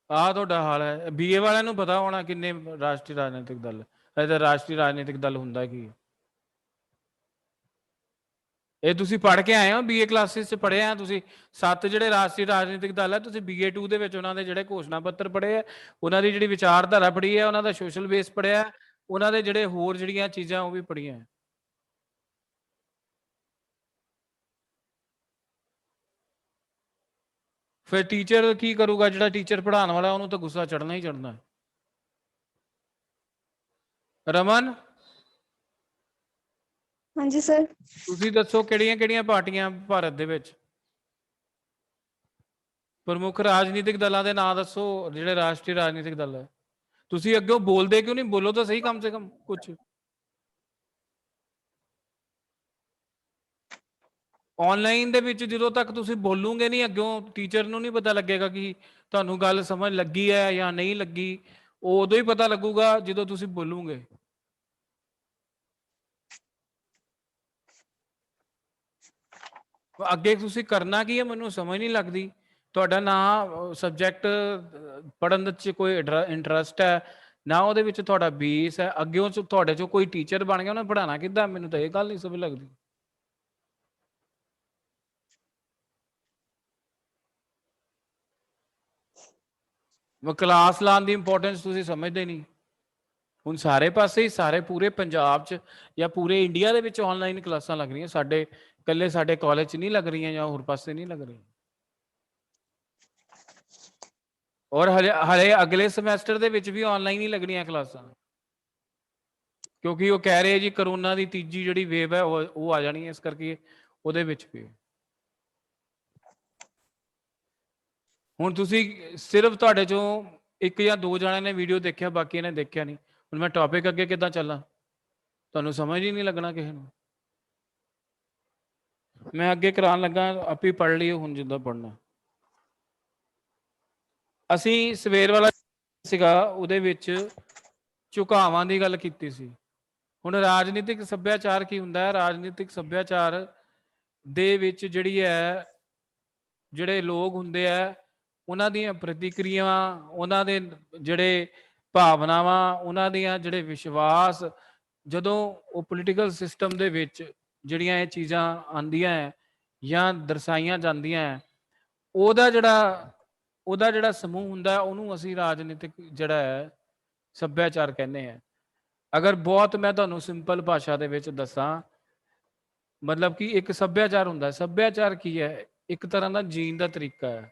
ਆਹ ਤੁਹਾਡਾ ਹਾਲ ਹੈ। ਬੀਏ ਵਾਲਿਆਂ ਨੂੰ ਪਤਾ ਹੋਣਾ ਕਿੰਨੇ ਰਾਸ਼ਟਰੀ ਰਾਜਨੀਤਿਕ ਦਲ। ਇਹਦਾ ਰਾਸ਼ਟਰੀ ਰਾਜਨੀਤਿਕ ਦਲ ਹੁੰਦਾ ਕੀ? ਇਹ ਤੁਸੀਂ ਪੜ੍ਹ ਕੇ ਆਏ ਹੋ ਬੀਏ ਕਲਾਸਿਸ 'ਚ ਪੜ੍ਹੇ ਆ ਤੁਸੀਂ? 7 ਜਿਹੜੇ ਰਾਸ਼ਟਰੀ ਰਾਜਨੀਤਿਕ ਦਲ ਹੈ, ਤੁਸੀਂ ਬੀਏ 2 ਦੇ ਵਿੱਚ ਉਹਨਾਂ ਦੇ ਜਿਹੜੇ ਘੋਸ਼ਣਾ ਪੱਤਰ ਪੜ੍ਹੇ ਆ, ਉਹਨਾਂ ਦੀ ਜਿਹੜੀ ਵਿਚਾਰਧਾਰਾ ਪੜ੍ਹੀ ਹੈ, ਉਹਨਾਂ ਦਾ ਸੋਸ਼ਲ ਬੇਸ ਪੜ੍ਹਿਆ, ਉਹਨਾਂ ਦੇ ਜਿਹੜੇ ਹੋਰ ਜਿਹੜੀਆਂ ਚੀਜ਼ਾਂ ਉਹ ਵੀ ਪੜ੍ਹੀਆਂ। ਫਿਰ ਟੀਚਰ ਕੀ ਕਰੂਗਾ? ਜਿਹੜਾ ਟੀਚਰ ਪੜ੍ਹਾਉਣ ਵਾਲਾ ਉਹਨੂੰ ਤਾਂ ਗੁੱਸਾ ਚੜਨਾ ਹੀ ਚੜਨਾ। ਰਮਨ, ਹਾਂਜੀ ਸਰ। ਤੁਸੀਂ ਦੱਸੋ ਕਿਹੜੀਆਂ ਕਿਹੜੀਆਂ ਪਾਰਟੀਆਂ ਭਾਰਤ ਦੇ ਵਿੱਚ? ਪ੍ਰਮੁੱਖ ਰਾਜਨੀਤਿਕ ਦਲਾਂ ਦੇ ਨਾਂ ਦੱਸੋ, ਜਿਹੜੇ ਰਾਸ਼ਟਰੀ ਰਾਜਨੀਤਿਕ ਦਲ ਹੈ। ਤੁਸੀਂ ਅੱਗੇ ਬੋਲਦੇ ਕਿਉਂ ਨਹੀਂ? ਬੋਲੋ ਤਾਂ ਸਹੀ ਕਮ ਸੇ ਕਮ ਕੁਛ। ਆਨਲਾਈਨ ਦੇ ਵਿੱਚ ਜਦੋਂ ਤੱਕ ਤੁਸੀਂ ਬੋਲੋਗੇ ਨਹੀਂ, ਅੱਗੋਂ ਟੀਚਰ ਨੂੰ ਨਹੀਂ ਪਤਾ ਲੱਗੇਗਾ ਕਿ ਤੁਹਾਨੂੰ ਗੱਲ ਸਮਝ ਲੱਗੀ ਹੈ ਜਾਂ ਨਹੀਂ ਲੱਗੀ। ਉਹ ਉਦੋਂ ਹੀ ਪਤਾ ਲੱਗੂਗਾ ਜਦੋਂ ਤੁਸੀਂ ਬੋਲੋਗੇ। ਅੱਗੇ ਤੁਸੀਂ ਕਰਨਾ ਕੀ ਹੈ ਮੈਨੂੰ ਸਮਝ ਨਹੀਂ ਲੱਗਦੀ। ਤੁਹਾਡਾ ਨਾ ਸਬਜੈਕਟ ਪੜ੍ਹਨ 'ਚ ਕੋਈ ਇੰਟਰਸਟ ਹੈ, ਨਾ ਉਹਦੇ ਵਿੱਚ ਤੁਹਾਡਾ ਬੇਸ ਹੈ। ਅੱਗਿਓਂ ਤੁਹਾਡੇ 'ਚੋਂ ਕੋਈ ਟੀਚਰ ਬਣ ਗਿਆ, ਉਹਨੇ ਪੜ੍ਹਾਉਣਾ ਕਿੱਦਾਂ? ਮੈਨੂੰ ਤਾਂ ਇਹ ਗੱਲ ਨਹੀਂ ਸਮਝ ਲੱਗਦੀ। ਕਲਾਸ ਲਾਉਣ ਦੀ ਇੰਪੋਰਟੈਂਸ ਤੁਸੀਂ ਸਮਝਦੇ ਨਹੀਂ। ਹੁਣ ਸਾਰੇ ਪਾਸੇ ਹੀ, ਸਾਰੇ ਪੂਰੇ ਪੰਜਾਬ 'ਚ ਜਾਂ ਪੂਰੇ ਇੰਡੀਆ ਦੇ ਵਿੱਚ ਆਨਲਾਈਨ ਕਲਾਸਾਂ ਲੱਗ ਰਹੀਆਂ। ਸਾਡੇ ਇਕੱਲੇ ਸਾਡੇ ਕਾਲਜ 'ਚ ਨਹੀਂ ਲੱਗ ਰਹੀਆਂ ਜਾਂ ਹੋਰ ਪਾਸੇ ਨਹੀਂ ਲੱਗ ਰਹੀਆਂ। ਔਰ ਹਲੇ ਅਗਲੇ ਸਮੈਸਟਰ ਦੇ ਵਿੱਚ ਵੀ ਆਨਲਾਈਨ ਹੀ ਲੱਗਣੀਆਂ ਕਲਾਸਾਂ, ਕਿਉਂਕਿ ਉਹ ਕਹਿ ਰਹੇ ਜੀ ਕਰੋਨਾ ਦੀ ਤੀਜੀ ਜਿਹੜੀ ਵੇਵ ਹੈ ਉਹ ਆ ਜਾਣੀ ਹੈ, ਇਸ ਕਰਕੇ ਉਹਦੇ ਵਿੱਚ ਵੀ। ਹੁਣ ਤੁਸੀਂ ਸਿਰਫ ਤੁਹਾਡੇ ਚੋਂ 1 ਜਾਂ 2 ਜਣਿਆਂ ਨੇ ਵੀਡੀਓ ਦੇਖਿਆ, ਬਾਕੀ ਨੇ ਦੇਖਿਆ ਨਹੀਂ। ਹੁਣ ਮੈਂ ਟੌਪਿਕ ਅੱਗੇ ਕਿੱਦਾਂ ਚੱਲਾਂ? ਤੁਹਾਨੂੰ ਸਮਝ ਹੀ ਨਹੀਂ ਲੱਗਣਾ ਕਿਸੇ ਨੂੰ। ਮੈਂ ਅੱਗੇ ਕਰਾਉਣ ਲੱਗਾ, ਆਪੇ ਪੜ੍ਹ ਲਈਓ ਹੁਣ ਜਿੱਦਾਂ ਪੜ੍ਹਨਾ। ਅਸੀਂ ਸਵੇਰ ਵਾਲਾ ਸੀਗਾ, ਉਹਦੇ ਵਿੱਚ ਝੁਕਾਵਾਂ ਦੀ ਗੱਲ ਕੀਤੀ ਸੀ। ਹੁਣ ਰਾਜਨੀਤਿਕ ਸੱਭਿਆਚਾਰ ਕੀ ਹੁੰਦਾ ਹੈ? ਰਾਜਨੀਤਿਕ ਸੱਭਿਆਚਾਰ ਦੇ ਵਿੱਚ ਜਿਹੜੀ ਹੈ, ਜਿਹੜੇ ਲੋਕ ਹੁੰਦੇ ਆ, ਉਹਨਾਂ ਦੀਆਂ ਪ੍ਰਤੀਕਿਰਿਆਵਾਂ, ਉਹਨਾਂ ਦੇ ਜਿਹੜੇ ਭਾਵਨਾਵਾਂ, ਉਹਨਾਂ ਦੀਆਂ ਜਿਹੜੇ ਵਿਸ਼ਵਾਸ, ਜਦੋਂ ਉਹ ਪੋਲੀਟੀਕਲ ਸਿਸਟਮ ਦੇ ਵਿੱਚ ਜਿਹੜੀਆਂ ਇਹ ਚੀਜ਼ਾਂ ਆਉਂਦੀਆਂ ਹੈ ਜਾਂ ਦਰਸਾਈਆਂ ਜਾਂਦੀਆਂ ਹੈ, ਉਹਦਾ ਜਿਹੜਾ ਸਮੂਹ ਹੁੰਦਾ, ਉਹਨੂੰ ਅਸੀਂ ਰਾਜਨੀਤਿਕ ਜਿਹੜਾ ਹੈ ਸੱਭਿਆਚਾਰ ਕਹਿੰਦੇ ਆ। ਅਗਰ ਬਹੁਤ ਮੈਂ ਤੁਹਾਨੂੰ ਸਿੰਪਲ ਭਾਸ਼ਾ ਦੇ ਵਿੱਚ ਦੱਸਾਂ, ਮਤਲਬ ਕਿ ਇੱਕ ਸੱਭਿਆਚਾਰ ਹੁੰਦਾ। ਸੱਭਿਆਚਾਰ ਕੀ ਹੈ? ਇੱਕ ਤਰ੍ਹਾਂ ਦਾ ਜੀਣ ਦਾ ਤਰੀਕਾ ਹੈ।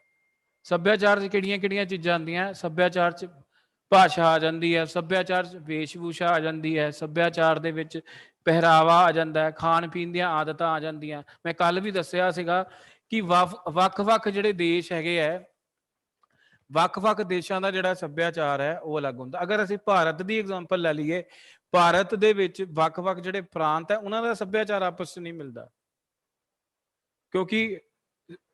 ਸੱਭਿਆਚਾਰ 'ਚ ਕਿਹੜੀਆਂ ਕਿਹੜੀਆਂ ਚੀਜ਼ਾਂ ਆਉਂਦੀਆਂ? ਸੱਭਿਆਚਾਰ 'ਚ ਭਾਸ਼ਾ ਆ ਜਾਂਦੀ ਹੈ, ਸੱਭਿਆਚਾਰ 'ਚ ਵੇਸ਼-ਭੂਸ਼ਾ ਆ ਜਾਂਦੀ ਹੈ, ਸੱਭਿਆਚਾਰ ਦੇ ਵਿੱਚ ਪਹਿਰਾਵਾ ਆ ਜਾਂਦਾ ਹੈ, ਖਾਣ ਪੀਣ ਦੀਆਂ ਆਦਤਾਂ ਆ ਜਾਂਦੀਆਂ। ਮੈਂ ਕੱਲ ਵੀ ਦੱਸਿਆ ਸੀਗਾ ਕਿ ਵੱਖ-ਵੱਖ ਜਿਹੜੇ ਦੇਸ਼ ਹੈਗੇ ਹੈ, ਵੱਖ-ਵੱਖ ਦੇਸ਼ਾਂ ਦਾ ਜਿਹੜਾ ਸੱਭਿਆਚਾਰ ਹੈ ਉਹ ਅਲੱਗ ਹੁੰਦਾ। ਅਗਰ ਅਸੀਂ ਭਾਰਤ ਦੀ ਐਗਜ਼ਾਮਪਲ ਲੈ ਲਈਏ, ਭਾਰਤ ਦੇ ਵਿੱਚ ਵੱਖ-ਵੱਖ ਜਿਹੜੇ ਪ੍ਰਾਂਤ ਹੈ, ਉਹਨਾਂ ਦਾ ਸੱਭਿਆਚਾਰ ਆਪਸ 'ਚ ਨਹੀਂ ਮਿਲਦਾ, ਕਿਉਂਕਿ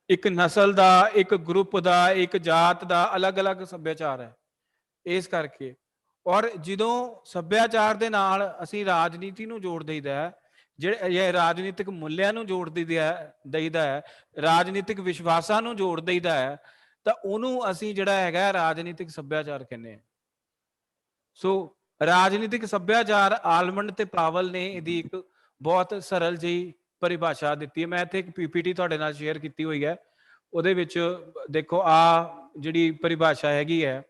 ਇੱਕ ਨਸਲ ਦਾ, ਇੱਕ ਗਰੁੱਪ ਦਾ, ਇੱਕ ਜਾਤ ਦਾ ਅਲੱਗ-ਅਲੱਗ ਸੱਭਿਆਚਾਰ ਹੈ। ਇਸ ਕਰਕੇ ਔਰ ਜਦੋਂ ਸੱਭਿਆਚਾਰ ਦੇ ਨਾਲ ਅਸੀਂ ਰਾਜਨੀਤੀ ਨੂੰ ਜੋੜ ਦਈਦਾ ਹੈ, ਜਿਹੜੇ ਰਾਜਨੀਤਿਕ ਮੁੱਲਿਆਂ ਨੂੰ ਜੋੜ ਦਈਦਾ ਹੈ, ਰਾਜਨੀਤਿਕ ਵਿਸ਼ਵਾਸਾਂ ਨੂੰ ਜੋੜ ਦਈਦਾ ਹੈ, ਤਾਂ ਉਹਨੂੰ ਅਸੀਂ ਜਿਹੜਾ ਹੈਗਾ ਰਾਜਨੀਤਿਕ ਸੱਭਿਆਚਾਰ ਕਹਿੰਦੇ ਹਾਂ। ਸੋ ਰਾਜਨੀਤਿਕ ਸੱਭਿਆਚਾਰ, ਆਲਮੰਡ ਤੇ ਪਾਵਲ ਨੇ ਇਹਦੀ ਇੱਕ ਬਹੁਤ ਸਰਲ ਜਿਹੀ ਪਰਿਭਾਸ਼ਾ ਦਿੱਤੀ ਹੈ। ਮੈਂ ਇੱਥੇ ਇੱਕ ਪੀਪੀਟੀ ਤੁਹਾਡੇ ਨਾਲ ਸ਼ੇਅਰ ਕੀਤੀ ਹੋਈ ਹੈ, ਉਹਦੇ ਵਿੱਚ ਦੇਖੋ ਆ ਜਿਹੜੀ ਪਰਿਭਾਸ਼ਾ ਹੈਗੀ ਹੈ,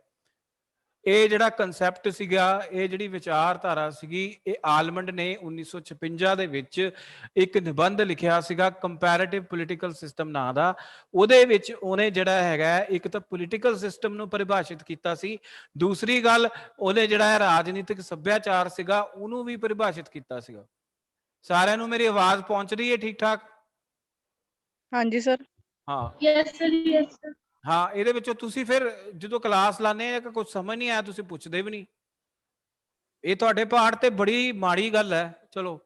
ਇਹ ਜਿਹੜਾ ਕਨਸੈਪਟ ਸੀਗਾ, ਇਹ ਜਿਹੜੀ ਵਿਚਾਰਧਾਰਾ ਸੀਗੀ, ਇਹ ਆਲਮੰਡ ਨੇ 1956 ਦੇ ਵਿੱਚ ਇੱਕ ਨਿਬੰਧ ਲਿਖਿਆ ਸੀਗਾ ਕੰਪੈਰੀਟਿਵ ਪੋਲੀਟੀਕਲ ਸਿਸਟਮ ਨਾਂ ਦਾ। ਉਹਦੇ ਵਿੱਚ ਉਹਨੇ ਜਿਹੜਾ ਹੈਗਾ ਇੱਕ ਤਾਂ ਪੋਲੀਟੀਕਲ ਸਿਸਟਮ ਨੂੰ ਪਰਿਭਾਸ਼ਿਤ ਕੀਤਾ ਸੀ, ਦੂਸਰੀ ਗੱਲ ਉਹਨੇ ਜਿਹੜਾ ਰਾਜਨੀਤਿਕ ਸੱਭਿਆਚਾਰ ਸੀਗਾ ਉਹਨੂੰ ਵੀ ਪਰਿਭਾਸ਼ਿਤ ਕੀਤਾ ਸੀਗਾ। ਸਾਰਿਆਂ ਨੂੰ ਮੇਰੀ ਆਵਾਜ਼ ਪਹੁੰਚ ਰਹੀ ਹੈ ਠੀਕ ਠਾਕ? ਹਾਂਜੀ ਸਰ। ਹਾਂ ਯੈਸ ਸਰ, ਯੈਸ ਸਰ। ਹਾਂ, ਇਹਦੇ ਵਿੱਚੋਂ ਤੁਸੀਂ ਫਿਰ ਜਦੋਂ ਕਲਾਸ ਲਾਣੇ ਆ ਕਿ ਕੁਝ ਸਮਝ ਨਹੀਂ ਆਇਆ ਤੁਸੀਂ ਪੁੱਛਦੇ ਵੀ ਨਹੀਂ, ਇਹ ਤੁਹਾਡੇ ਪਾਠ ਤੇ ਬੜੀ ਮਾੜੀ ਗੱਲ ਹੈ। ਚਲੋ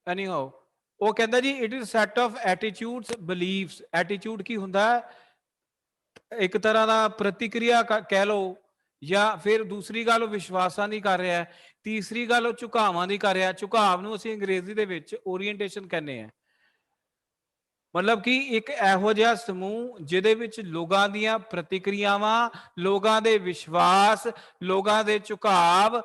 ਐਨੀ ਹਾਓ, ਉਹ ਕਹਿੰਦਾ ਜੀ it is set of attitudes beliefs. Attitude ਕੀ ਹੁੰਦਾ ਹੈ? ਇੱਕ ਤਰ੍ਹਾਂ ਦਾ ਪ੍ਰਤੀਕਿਰਿਆ ਕਹਿ ਲਓ, ਜਾਂ ਫਿਰ ਦੂਸਰੀ ਗੱਲ ਉਹ ਵਿਸ਼ਵਾਸਾਂ ਦੀ ਕਰ ਰਿਹਾ ਹੈ, ਤੀਸਰੀ ਗੱਲ ਉਹ ਝੁਕਾਵਾਂ ਦੀ ਕਰ ਰਿਹਾ। ਝੁਕਾਵ ਨੂੰ ਅਸੀਂ ਅੰਗਰੇਜ਼ੀ ਦੇ ਵਿੱਚ ਓਰੀਐਂਟੇਸ਼ਨ ਕਹਿੰਦੇ ਆ। ਮਤਲਬ ਕਿ ਇੱਕ ਇਹੋ ਜਿਹਾ ਸਮੂਹ ਜਿਹਦੇ ਵਿੱਚ ਲੋਕਾਂ ਦੀਆਂ ਪ੍ਰਤੀਕਿਰਿਆਵਾਂ, ਲੋਕਾਂ ਦੇ ਵਿਸ਼ਵਾਸ, ਲੋਕਾਂ ਦੇ ਝੁਕਾਵ,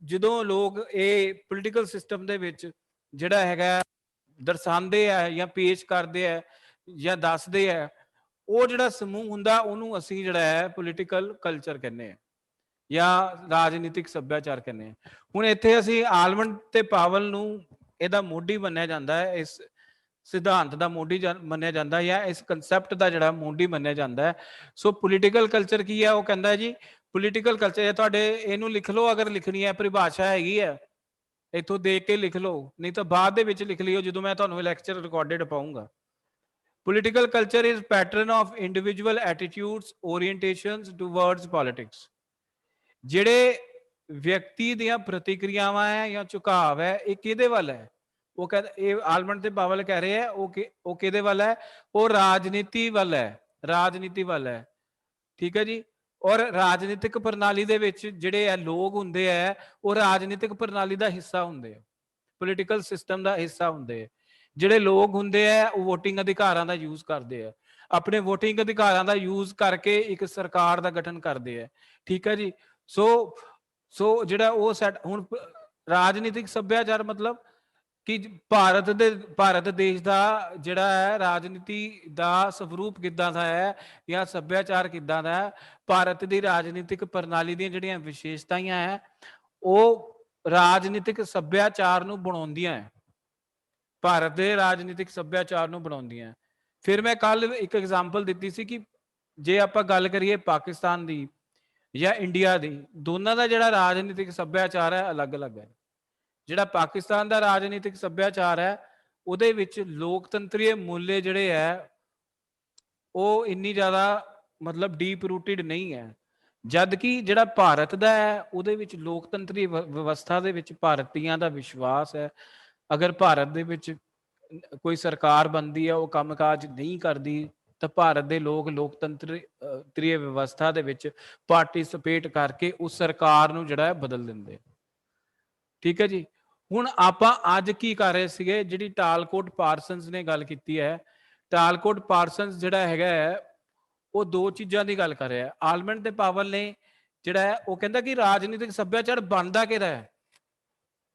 ਜਦੋਂ ਲੋਕ ਇਹ ਪੋਲੀਟੀਕਲ ਸਿਸਟਮ ਦੇ ਵਿੱਚ ਜਿਹੜਾ ਹੈਗਾ ਦਰਸਾਉਂਦੇ ਆ ਜਾਂ ਪੇਸ਼ ਕਰਦੇ ਆ ਜਾਂ ਦੱਸਦੇ ਆ, ਉਹ ਜਿਹੜਾ ਸਮੂਹ ਹੁੰਦਾ ਉਹਨੂੰ ਅਸੀਂ ਜਿਹੜਾ ਹੈ ਪੋਲੀਟੀਕਲ ਕਲਚਰ ਕਹਿੰਦੇ ਆ ਜਾਂ ਰਾਜਨੀਤਿਕ ਸੱਭਿਆਚਾਰ ਕਹਿੰਦੇ ਆ। ਹੁਣ ਇੱਥੇ ਅਸੀਂ ਆਲਮੰਡ ਤੇ ਪਾਵਲ ਨੂੰ ਇਹਦਾ ਮੋਢੀ ਮੰਨਿਆ ਜਾਂਦਾ ਹੈ, ਇਸ ਸਿਧਾਂਤ ਦਾ ਮੋਢੀ ਮੰਨਿਆ ਜਾਂਦਾ ਜਾਂ ਇਸ ਕਨਸੈਪਟ ਦਾ ਜਿਹੜਾ ਮੋਢੀ ਮੰਨਿਆ ਜਾਂਦਾ ਹੈ। ਸੋ ਪੋਲੀਟੀਕਲ ਕਲਚਰ ਕੀ ਹੈ? ਉਹ ਕਹਿੰਦਾ ਜੀ ਪੋਲੀਟੀਕਲ ਕਲਚਰ, ਇਹ ਤੁਹਾਡੇ ਇਹਨੂੰ ਲਿਖ ਲਓ ਅਗਰ ਲਿਖਣੀ ਹੈ, ਪਰਿਭਾਸ਼ਾ ਹੈਗੀ ਹੈ ਇੱਥੋਂ ਦੇਖ ਕੇ ਲਿਖ ਲਓ, ਨਹੀਂ ਤਾਂ ਬਾਅਦ ਦੇ ਵਿੱਚ ਲਿਖ ਲਿਓ ਜਦੋਂ ਮੈਂ ਤੁਹਾਨੂੰ ਲੈਕਚਰ ਰਿਕਾਰਡਡ ਪਾਉਂਗਾ। Political culture is pattern of individual attitudes, orientations towards politics. ਜਿਹੜੇ ਵਿਅਕਤੀ ਦੀਆਂ ਪ੍ਰਤੀਕਿਰਿਆਵਾਂ ਹੈ ਜਾਂ ਝੁਕਾਵ ਹੈ, ਇਹ ਕਿਹਦੇ ਵੱਲ ਹੈ? ਉਹ ਕਹਿੰਦਾ, ਇਹ ਆਲਮੰਡ ਤੇ ਪਾਵਲ ਕਹਿ ਰਹੇ ਹੈ, ਉਹ ਕਿਹਦੇ ਵੱਲ ਹੈ? ਉਹ ਰਾਜਨੀਤੀ ਵੱਲ ਹੈ, ਰਾਜਨੀਤੀ ਵੱਲ ਹੈ। ਠੀਕ ਹੈ ਜੀ। ਔਰ ਰਾਜਨੀਤਿਕ ਪ੍ਰਣਾਲੀ ਦੇ ਵਿੱਚ ਜਿਹੜੇ ਆ ਲੋਕ ਹੁੰਦੇ ਆ, ਉਹ ਰਾਜਨੀਤਿਕ ਪ੍ਰਣਾਲੀ ਦਾ ਹਿੱਸਾ ਹੁੰਦੇ ਆ, ਪੋਲੀਟੀਕਲ ਸਿਸਟਮ ਦਾ ਹਿੱਸਾ ਹੁੰਦੇ ਆ। ਜਿਹੜੇ ਲੋਕ ਹੁੰਦੇ ਆ ਉਹ ਵੋਟਿੰਗ ਅਧਿਕਾਰਾਂ ਦਾ ਯੂਜ਼ ਕਰਦੇ ਆ, ਆਪਣੇ ਵੋਟਿੰਗ ਅਧਿਕਾਰਾਂ ਦਾ ਯੂਜ਼ ਕਰਕੇ ਇੱਕ ਸਰਕਾਰ ਦਾ ਗਠਨ ਕਰਦੇ ਆ। ਠੀਕ ਹੈ ਜੀ। ਸੋ ਜਿਹੜਾ ਉਹ ਹੁਣ ਰਾਜਨੀਤਿਕ ਸੱਭਿਆਚਾਰ ਮਤਲਬ ਕਿ ਭਾਰਤ ਦੇਸ਼ ਦਾ ਜਿਹੜਾ ਹੈ ਰਾਜਨੀਤੀ ਦਾ ਸਵਰੂਪ ਕਿੱਦਾਂ ਦਾ ਹੈ ਜਾਂ ਸੱਭਿਆਚਾਰ ਕਿੱਦਾਂ ਦਾ ਹੈ, ਭਾਰਤ ਦੀ ਰਾਜਨੀਤਿਕ ਪ੍ਰਣਾਲੀ ਦੀਆਂ ਜਿਹੜੀਆਂ ਵਿਸ਼ੇਸ਼ਤਾਵਾਂ ਹੈ ਉਹ ਰਾਜਨੀਤਿਕ ਸੱਭਿਆਚਾਰ ਨੂੰ ਬਣਾਉਂਦੀਆਂ ਹੈ, ਭਾਰਤ ਦੇ ਰਾਜਨੀਤਿਕ ਸੱਭਿਆਚਾਰ ਨੂੰ ਬਣਾਉਂਦੀਆਂ। ਫਿਰ ਮੈਂ ਕੱਲ ਇੱਕ ਐਗਜ਼ਾਮਪਲ ਦਿੱਤੀ ਸੀ ਕਿ ਜੇ ਆਪਾਂ ਗੱਲ ਕਰੀਏ ਪਾਕਿਸਤਾਨ ਦੀ ਜਾਂ ਇੰਡੀਆ ਦੀ, ਦੋਨਾਂ ਦਾ ਜਿਹੜਾ ਰਾਜਨੀਤਿਕ ਸੱਭਿਆਚਾਰ ਹੈ ਅਲੱਗ-ਅਲੱਗ ਹੈ। ਜਿਹੜਾ ਪਾਕਿਸਤਾਨ ਦਾ ਰਾਜਨੀਤਿਕ ਸੱਭਿਆਚਾਰ ਹੈ ਉਹਦੇ ਵਿੱਚ ਲੋਕਤੰਤਰੀ ਮੁੱਲ ਜਿਹੜੇ ਹੈ ਉਹ ਇੰਨੀ ਜ਼ਿਆਦਾ ਮਤਲਬ ਡੀਪ ਰੂਟਡ ਨਹੀਂ ਹੈ, ਜਦ ਕਿ ਜਿਹੜਾ ਭਾਰਤ ਦਾ ਹੈ ਉਹਦੇ ਵਿੱਚ ਲੋਕਤੰਤਰੀ ਵਿਵਸਥਾ ਦੇ ਵਿੱਚ ਭਾਰਤੀਆਂ ਦਾ ਵਿਸ਼ਵਾਸ ਹੈ। ਅਗਰ ਭਾਰਤ ਦੇ ਵਿੱਚ ਕੋਈ ਸਰਕਾਰ ਬਣਦੀ ਹੈ ਉਹ ਕੰਮਕਾਜ ਨਹੀਂ ਕਰਦੀ ਤਾਂ ਭਾਰਤ ਦੇ ਲੋਕ ਲੋਕਤੰਤਰੀ ਵਿਵਸਥਾ ਦੇ ਵਿੱਚ ਪਾਰਟਿਸਿਪੇਟ ਕਰਕੇ ਉਸ ਸਰਕਾਰ ਨੂੰ ਜਿਹੜਾ ਹੈ ਬਦਲ ਦਿੰਦੇ। ਠੀਕ ਹੈ ਜੀ। ਹੁਣ ਆਪਾਂ ਅੱਜ ਕੀ ਕਰ ਰਹੇ ਸੀਗੇ, ਜਿਹੜੀ ਟਾਲਕੋਟ ਪਾਰਸਨਸ ਨੇ ਗੱਲ ਕੀਤੀ ਹੈ, ਟਾਲਕੋਟ ਪਾਰਸਨਸ ਜਿਹੜਾ ਹੈਗਾ ਹੈ ਉਹ ਦੋ ਚੀਜ਼ਾਂ ਦੀ ਗੱਲ ਕਰ ਰਿਹਾ ਹੈ। ਆਲਮੰਡ ਤੇ ਪਾਵਲ ਨੇ ਜਿਹੜਾ ਹੈ ਉਹ ਕਹਿੰਦਾ ਕਿ ਰਾਜਨੀਤਿਕ ਸੱਭਿਆਚਾਰ ਬਣਦਾ ਕਿਹਦਾ ਹੈ।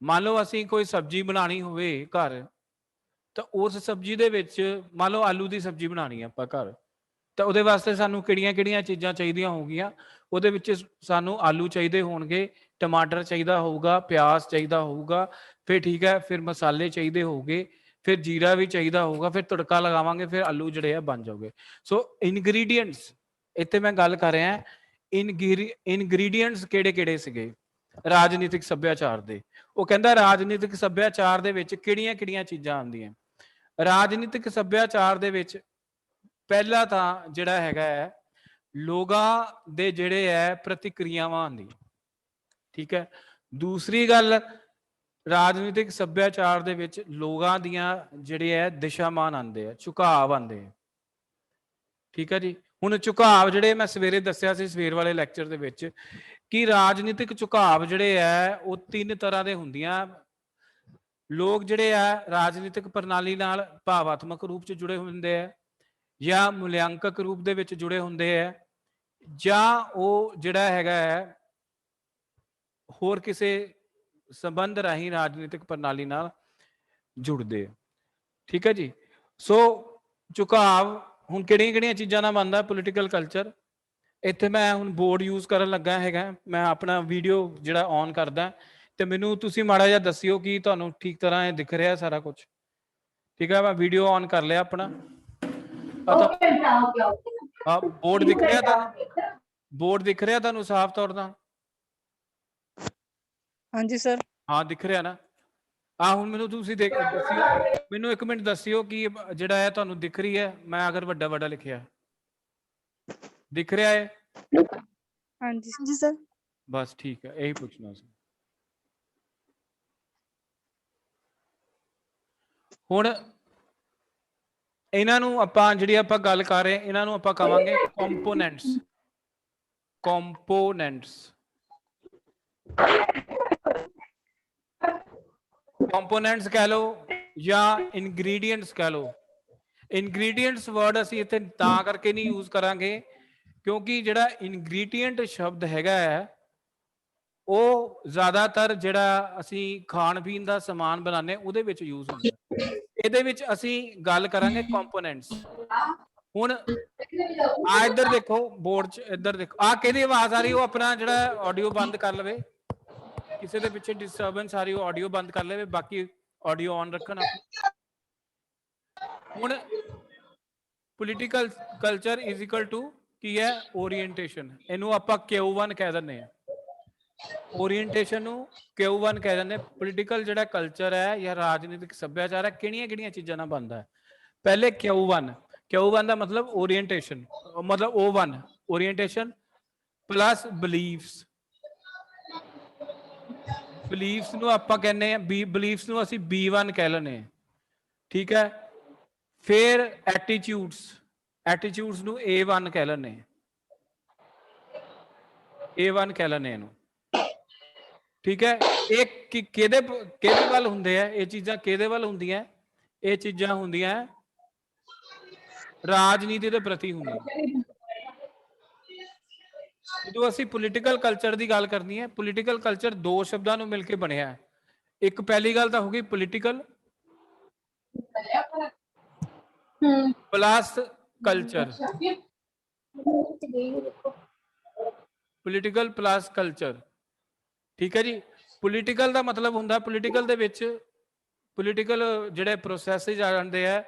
ਮੰਨ ਲਓ ਅਸੀਂ ਕੋਈ ਸਬਜ਼ੀ ਬਣਾਉਣੀ ਹੋਵੇ ਘਰ, ਤਾਂ ਉਸ ਸਬਜ਼ੀ ਦੇ ਵਿੱਚ ਮੰਨ ਲਓ ਆਲੂ ਦੀ ਸਬਜ਼ੀ ਬਣਾਉਣੀ ਹੈ ਆਪਾਂ ਘਰ, ਤਾਂ ਉਹਦੇ ਵਾਸਤੇ ਸਾਨੂੰ ਕਿਹੜੀਆਂ-ਕਿਹੜੀਆਂ ਚੀਜ਼ਾਂ ਚਾਹੀਦੀਆਂ ਹੋਗੀਆਂ? ਉਹਦੇ ਵਿੱਚ ਸਾਨੂੰ ਆਲੂ ਚਾਹੀਦੇ ਹੋਣਗੇ, ਟਮਾਟਰ ਚਾਹੀਦਾ ਹੋਊਗਾ, ਪਿਆਜ਼ ਚਾਹੀਦਾ ਹੋਊਗਾ, ਫਿਰ ਠੀਕ ਹੈ, ਫਿਰ ਮਸਾਲੇ ਚਾਹੀਦੇ ਹੋਊਗੇ, ਫਿਰ ਜੀਰਾ ਵੀ ਚਾਹੀਦਾ ਹੋਊਗਾ, ਫਿਰ ਤੜਕਾ ਲਗਾਵਾਂਗੇ, ਫਿਰ ਆਲੂ ਜਿਹੜੇ ਆ ਬਣ ਜਾਓਗੇ। ਸੋ ਇਨਗਰੀਡੀਐਂਟਸ, ਇੱਥੇ ਮੈਂ ਗੱਲ ਕਰ ਰਿਹਾ ਇਨਗਰੀਡੀਐਂਟਸ ਕਿਹੜੇ-ਕਿਹੜੇ ਸੀਗੇ ਰਾਜਨੀਤਿਕ ਸੱਭਿਆਚਾਰ ਦੇ। ਉਹ ਕਹਿੰਦਾ ਰਾਜਨੀਤਿਕ ਸੱਭਿਆਚਾਰ ਦੇ ਵਿੱਚ ਕਿਹੜੀਆਂ-ਕਿਹੜੀਆਂ ਚੀਜ਼ਾਂ ਆਉਂਦੀਆਂ। ਰਾਜਨੀਤਿਕ ਸੱਭਿਆਚਾਰ ਦੇ ਵਿੱਚ ਪਹਿਲਾ ਤਾਂ ਜਿਹੜਾ ਹੈਗਾ ਹੈ ਲੋਕਾਂ ਦੇ ਜਿਹੜੇ ਹੈ ਪ੍ਰਤੀਕਿਰਿਆਵਾਂ ਆਉਂਦੀਆਂ। ਠੀਕ ਹੈ। ਦੂਸਰੀ ਗੱਲ, ਰਾਜਨੀਤਿਕ ਸੱਭਿਆਚਾਰ ਦੇ ਵਿੱਚ ਲੋਕਾਂ ਦੀਆਂ ਜਿਹੜੇ ਹੈ ਦਿਸ਼ਾਮਾਨ ਆਉਂਦੇ ਆ, ਝੁਕਾਵ ਆਉਂਦੇ ਆ। ਠੀਕ ਹੈ ਜੀ। ਹੁਣ ਝੁਕਾਵ ਜਿਹੜੇ ਮੈਂ ਸਵੇਰੇ ਦੱਸਿਆ ਸੀ ਸਵੇਰ ਵਾਲੇ ਲੈਕਚਰ ਦੇ ਵਿੱਚ ਕਿ ਰਾਜਨੀਤਿਕ ਝੁਕਾਵ ਜਿਹੜੇ ਹੈ ਉਹ ਤਿੰਨ ਤਰ੍ਹਾਂ ਦੇ ਹੁੰਦੀਆਂ। ਲੋਕ ਜਿਹੜੇ ਆ ਰਾਜਨੀਤਿਕ ਪ੍ਰਣਾਲੀ ਨਾਲ ਭਾਵਾਤਮਕ ਰੂਪ 'ਚ ਜੁੜੇ ਹੁੰਦੇ ਆ, ਜਾਂ ਮੁਲਿਆਂਕਕ ਰੂਪ ਦੇ ਵਿੱਚ ਜੁੜੇ ਹੁੰਦੇ ਆ, ਜਾਂ ਉਹ ਜਿਹੜਾ ਹੈਗਾ ਹੈ ਹੋਰ ਕਿਸੇ ਸੰਬੰਧ ਰਾਹੀਂ ਰਾਜਨੀਤਿਕ ਪ੍ਰਣਾਲੀ ਨਾਲ ਜੁੜਦੇ। ਠੀਕ ਹੈ ਜੀ। ਸੋ ਝੁਕਾਵ ਹੁਣ ਕਿਹੜੀਆਂ-ਕਿਹੜੀਆਂ ਚੀਜ਼ਾਂ ਨਾਲ ਬਣਦਾ ਪੋਲੀਟੀਕਲ ਕਲਚਰ? ਇੱਥੇ ਮੈਂ ਹੁਣ ਬੋਰਡ ਯੂਜ਼ ਕਰਨ ਲੱਗਾ ਹੈਗਾ, ਮੈਂ ਆਪਣਾ ਵੀਡੀਓ ਜਿਹੜਾ ਔਨ ਕਰਦਾ ਤੇ ਮੈਨੂੰ ਤੁਸੀਂ ਮਾੜਾ ਜਿਹਾ ਦੱਸਿਓ ਕਿ ਤੁਹਾਨੂੰ ਠੀਕ ਤਰ੍ਹਾਂ ਇਹ ਦਿਖ ਰਿਹਾ ਸਾਰਾ ਕੁਝ। ਠੀਕ ਹੈ, ਮੈਂ ਵੀਡੀਓ ਔਨ ਕਰ ਲਿਆ ਆਪਣਾ। ਬੋਰਡ ਦਿਖ ਰਿਹਾ ਤੁਹਾਨੂੰ? ਬੋਰਡ ਦਿਖ ਰਿਹਾ ਤੁਹਾਨੂੰ ਸਾਫ਼ ਤੌਰ ਨਾਲ? ਹਾਂਜੀ ਸਰ। ਹਾਂ ਦਿਖ ਰਿਹਾ ਨਾ? ਹੁਣ ਮੈਨੂੰ ਤੁਸੀਂ ਦੱਸਿਓ, ਮੈਨੂੰ 1 ਮਿੰਟ ਦੱਸਿਓ ਕਿ ਜਿਹੜਾ ਹੈ ਤੁਹਾਨੂੰ ਦਿਖ ਰਹੀ ਹੈ? ਮੈਂ ਅਗਰ ਵੱਡਾ ਵੱਡਾ ਲਿਖਿਆ ਦਿਖ ਰਿਹਾ ਹੈ? ਹਾਂਜੀ ਜੀ ਸਰ। ਬਸ ਠੀਕ ਹੈ, ਇਹੀ ਪੁੱਛਣਾ ਸੀ। ਹੁਣ ਇਹਨਾਂ ਨੂੰ ਆਪਾਂ ਜਿਹੜੀ ਆਪਾਂ ਗੱਲ ਕਰ ਰਹੇ ਇਹਨਾਂ ਨੂੰ ਆਪਾਂ ਕਵਾਂਗੇ ਕੰਪੋਨੈਂਟਸ। ਕੰਪੋਨੈਂਟਸ, ਕੰਪੋਨੈਂਟਸ ਕਹਿ ਲਓ ਜਾਂ ਇਨਗਰੀਡੀਐਂਟਸ ਕਹਿ ਲਓ। ਇਨਗਰੀਡੀਐਂਟਸ ਵਰਡ ਅਸੀਂ ਇੱਥੇ ਤਾਂ ਕਰਕੇ ਨਹੀਂ ਯੂਜ਼ ਕਰਾਂਗੇ ਕਿਉਂਕਿ ਜਿਹੜਾ ਇਨਗਰੀਡੀਐਂਟ ਸ਼ਬਦ ਹੈਗਾ ਹੈ ਉਹ ਜ਼ਿਆਦਾਤਰ ਜਿਹੜਾ ਅਸੀਂ ਖਾਣ ਪੀਣ ਦਾ ਸਮਾਨ ਬਣਾਉਂਦੇ ਉਹਦੇ ਵਿੱਚ ਯੂਜ਼ ਹੁੰਦਾ। ਇਹਦੇ ਵਿੱਚ ਅਸੀਂ ਗੱਲ ਕਰਾਂਗੇ ਕੰਪੋਨੈਂਟਸ। ਹੁਣ ਆ ਇੱਧਰ ਦੇਖੋ ਬੋਰਡ 'ਚ, ਇੱਧਰ ਦੇਖੋ ਆ ਕਿਹਦੀ ਆਵਾਜ਼ ਆ ਰਹੀ ਉਹ ਆਪਣਾ ਜਿਹੜਾ ਆਡੀਓ ਬੰਦ ਕਰ ਲਵੇ। ਕਿਸੇ ਦੇ ਪਿੱਛੇ ਡਿਸਟਰਬੈਂਸ ਆ ਰਹੀ ਉਹ ਆਡੀਓ ਬੰਦ ਕਰ ਲਵੇ, ਬਾਕੀ ਆਡੀਓ ਔਨ ਰੱਖਣ ਆਪਣੀ। ਹੁਣ political culture is equal to ਕੀ ਹੈ? ਓਰੀਐਂਟੇਸ਼ਨ। ਇਹਨੂੰ ਆਪਾਂ Q1 ਕਹਿ ਦਿੰਦੇ ਆ। ਓਰੀਐਂਟੇਸ਼ਨ ਨੂੰ Q1 ਕਹਿ ਦਿੰਦੇ। ਪੋਲੀਟੀਕਲ ਜਿਹੜਾ ਕਲਚਰ ਹੈ ਜਾਂ ਰਾਜਨੀਤਿਕ ਸੱਭਿਆਚਾਰ ਹੈ ਕਿਹੜੀਆਂ ਕਿਹੜੀਆਂ ਚੀਜ਼ਾਂ ਨਾਲ ਬਣਦਾ ਹੈ? ਪਹਿਲੇ Q1, Q1 ਦਾ ਮਤਲਬ ਓਰੀਐਂਟੇਸ਼ਨ, ਮਤਲਬ O1 orientation plus beliefs. Beliefs ਨੂੰ ਆਪਾਂ ਕਹਿੰਦੇ ਆ ਬਲੀਫਸ ਨੂੰ ਅਸੀਂ B1 ਕਹਿ ਲੈਂਦੇ ਆ। ਠੀਕ ਹੈ, ਫਿਰ ਐਟੀਟਿਊਡਸ, ਐਟੀਟਿਊਡਸ ਨੂੰ A1 ਕਹਿ ਲੈਂਦੇ ਆ। A1 ਕਹਿ ਲੈਂਦੇ ਇਹਨੂੰ। ਠੀਕ ਹੈ, ਇਹ ਕਿਹਦੇ ਵੱਲ ਹੁੰਦੇ ਆ? ਇਹ ਚੀਜ਼ਾਂ ਕਿਹਦੇ ਵੱਲ ਹੁੰਦੀਆਂ? ਇਹ ਚੀਜ਼ਾਂ ਹੁੰਦੀਆਂ ਰਾਜਨੀਤੀ ਦੇ ਪ੍ਰਤੀ ਹੁੰਦੀਆਂ। ਜਦੋਂ ਅਸੀਂ ਪੋਲੀਟੀਕਲ ਕਲਚਰ ਦੀ ਗੱਲ ਕਰਨੀ ਹੈ, ਪੋਲੀਟੀਕਲ ਕਲਚਰ ਦੋ ਸ਼ਬਦਾਂ ਨੂੰ ਮਿਲ ਕੇ ਬਣਿਆ ਹੈ। ਇੱਕ ਪਹਿਲੀ ਗੱਲ ਤਾਂ ਹੋ ਗਈ political plus culture. Political plus culture. ਠੀਕ ਹੈ ਜੀ। ਪੋਲੀਟੀਕਲ ਦਾ ਮਤਲਬ ਹੁੰਦਾ ਪੋਲੀਟੀਕਲ ਦੇ ਵਿੱਚ ਪੋਲੀਟੀਕਲ ਜਿਹੜੇ ਪ੍ਰੋਸੈਸਿਸ ਆ ਜਾਂਦੇ ਆ,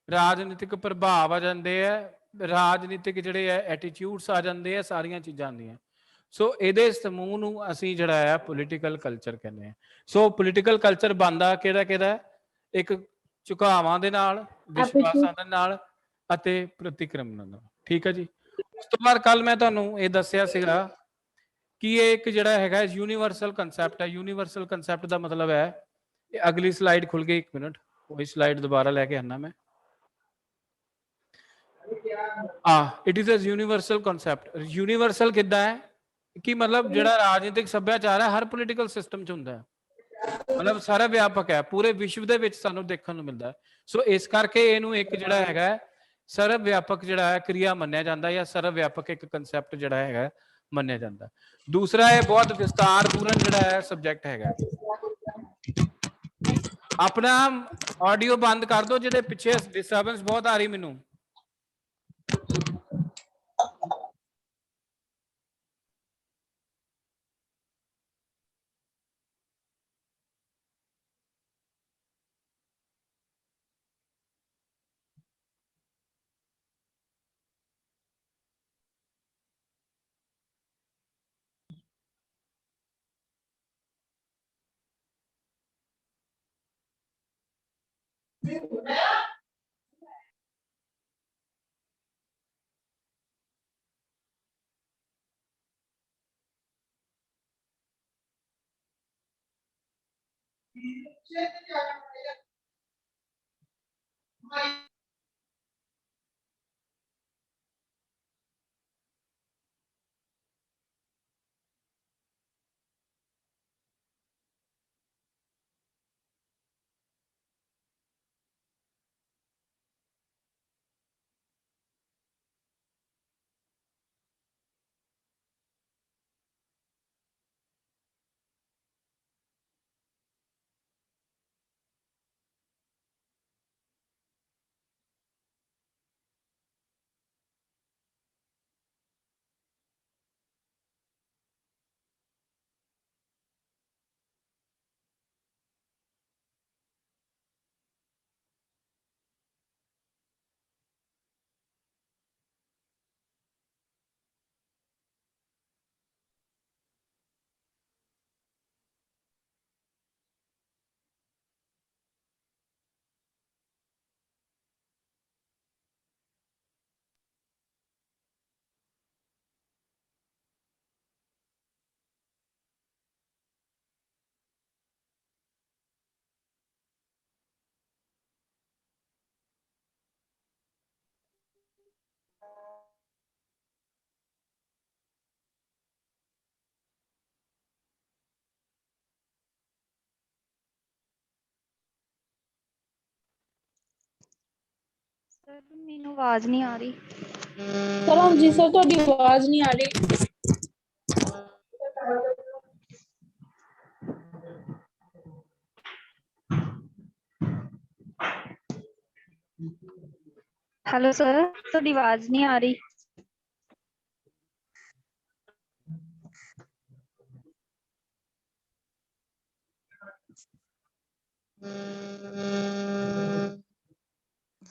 ਰਾਜਨੀਤਿਕ ਪ੍ਰਭਾਵ ਆ ਜਾਂਦੇ ਆ, ਰਾਜਨੀਤਿਕ ਜਿਹੜੇ ਆ ਐਟੀਟਿਊਡਸ ਆ ਜਾਂਦੇ ਆ, ਸਾਰੀਆਂ ਚੀਜ਼ਾਂ ਆਉਂਦੀਆਂ। ਸੋ ਇਹਦੇ ਸਮੂਹ ਨੂੰ ਅਸੀਂ ਜਿਹੜਾ ਆ ਪੋਲੀਟੀਕਲ ਕਲਚਰ ਕਹਿੰਦੇ ਆ। ਸੋ ਪੋਲੀਟੀਕਲ ਕਲਚਰ ਬਣਦਾ ਕਿਹੜਾ ਕਿਹੜਾ? ਇੱਕ ਝੁਕਾਵਾਂ ਦੇ ਨਾਲ, ਵਿਸ਼ਵਾਸਾਂ ਦੇ ਨਾਲ ਅਤੇ ਪ੍ਰਤੀਕਰਮਾਂ ਨਾਲ। ਠੀਕ ਹੈ ਜੀ। ਉਸ ਤੋਂ ਬਾਅਦ ਕੱਲ ਮੈਂ ਤੁਹਾਨੂੰ ਇਹ ਦੱਸਿਆ ਸੀਗਾ ਕਿ ਇਹ ਇੱਕ ਜਿਹੜਾ ਹੈਗਾ ਯੂਨੀਵਰਸਲ ਕੰਸੈਪਟ ਹੈ। ਯੂਨੀਵਰਸਲ ਕੰਸੈਪਟ ਦਾ ਮਤਲਬ ਹੈ, ਇਹ ਅਗਲੀ ਸਲਾਈਡ ਖੁੱਲ ਗਈ, 1 ਮਿੰਟ ਉਹੀ ਸਲਾਈਡ ਦੁਬਾਰਾ ਲੈ ਕੇ ਆਣਾ ਮੈਂ। It is a universal concept. Universal ਕਿੱਦਾਂ ਹੈ ਕਿ ਮਤਲਬ ਜਿਹੜਾ ਰਾਜਨੀਤਿਕ ਸੱਭਿਆਚਾਰ ਹੈ ਹਰ ਪੋਲੀਟੀਕਲ ਸਿਸਟਮ 'ਚ ਹੁੰਦਾ ਹੈ, ਮਤਲਬ ਸਾਰਾ ਵਿਆਪਕ ਹੈ, ਪੂਰੇ ਵਿਸ਼ਵ ਦੇ ਵਿੱਚ ਸਾਨੂੰ ਦੇਖਣ ਨੂੰ ਮਿਲਦਾ ਹੈ। ਸੋ ਇਸ ਕਰਕੇ ਇਹਨੂੰ ਇੱਕ ਜਿਹੜਾ ਹੈਗਾ ਸਰਵ ਵਿਆਪਕ ਜਿਹੜਾ ਹੈ ਕਿਰਿਆ ਮੰਨਿਆ ਜਾਂਦਾ ਜਾਂ ਸਰਵ ਵਿਆਪਕ ਇੱਕ ਕੰਸੈਪਟ ਜਿਹੜਾ ਹੈਗਾ ਮੰਨਿਆ ਜਾਂਦਾ। ਦੂਸਰਾ ਇਹ ਬਹੁਤ ਵਿਸਤਾਰਪੂਰਨ ਜਿਹੜਾ ਹੈ ਸਬਜੈਕਟ ਹੈਗਾ। ਆਪਣਾ ਆਡੀਓ ਬੰਦ ਕਰ ਦਿਓ, ਜਿਹੜੇ ਪਿੱਛੇ ਡਿਸਟਰਬੈਂਸ ਬਹੁਤ ਆ ਰਹੀ ਮੈਨੂੰ। ਸਰ ਮੈਨੂੰ ਆਵਾਜ਼ ਨਹੀਂ ਆ ਰਹੀ। ਸਰ ਹਾਂਜੀ ਸਰ ਤੁਹਾਡੀ ਆਵਾਜ਼ ਨਹੀਂ ਆ ਰਹੀ। ਹੈਲੋ ਸਰ, ਤੁਹਾਡੀ ਆਵਾਜ਼ ਨਹੀਂ ਆ ਰਹੀ।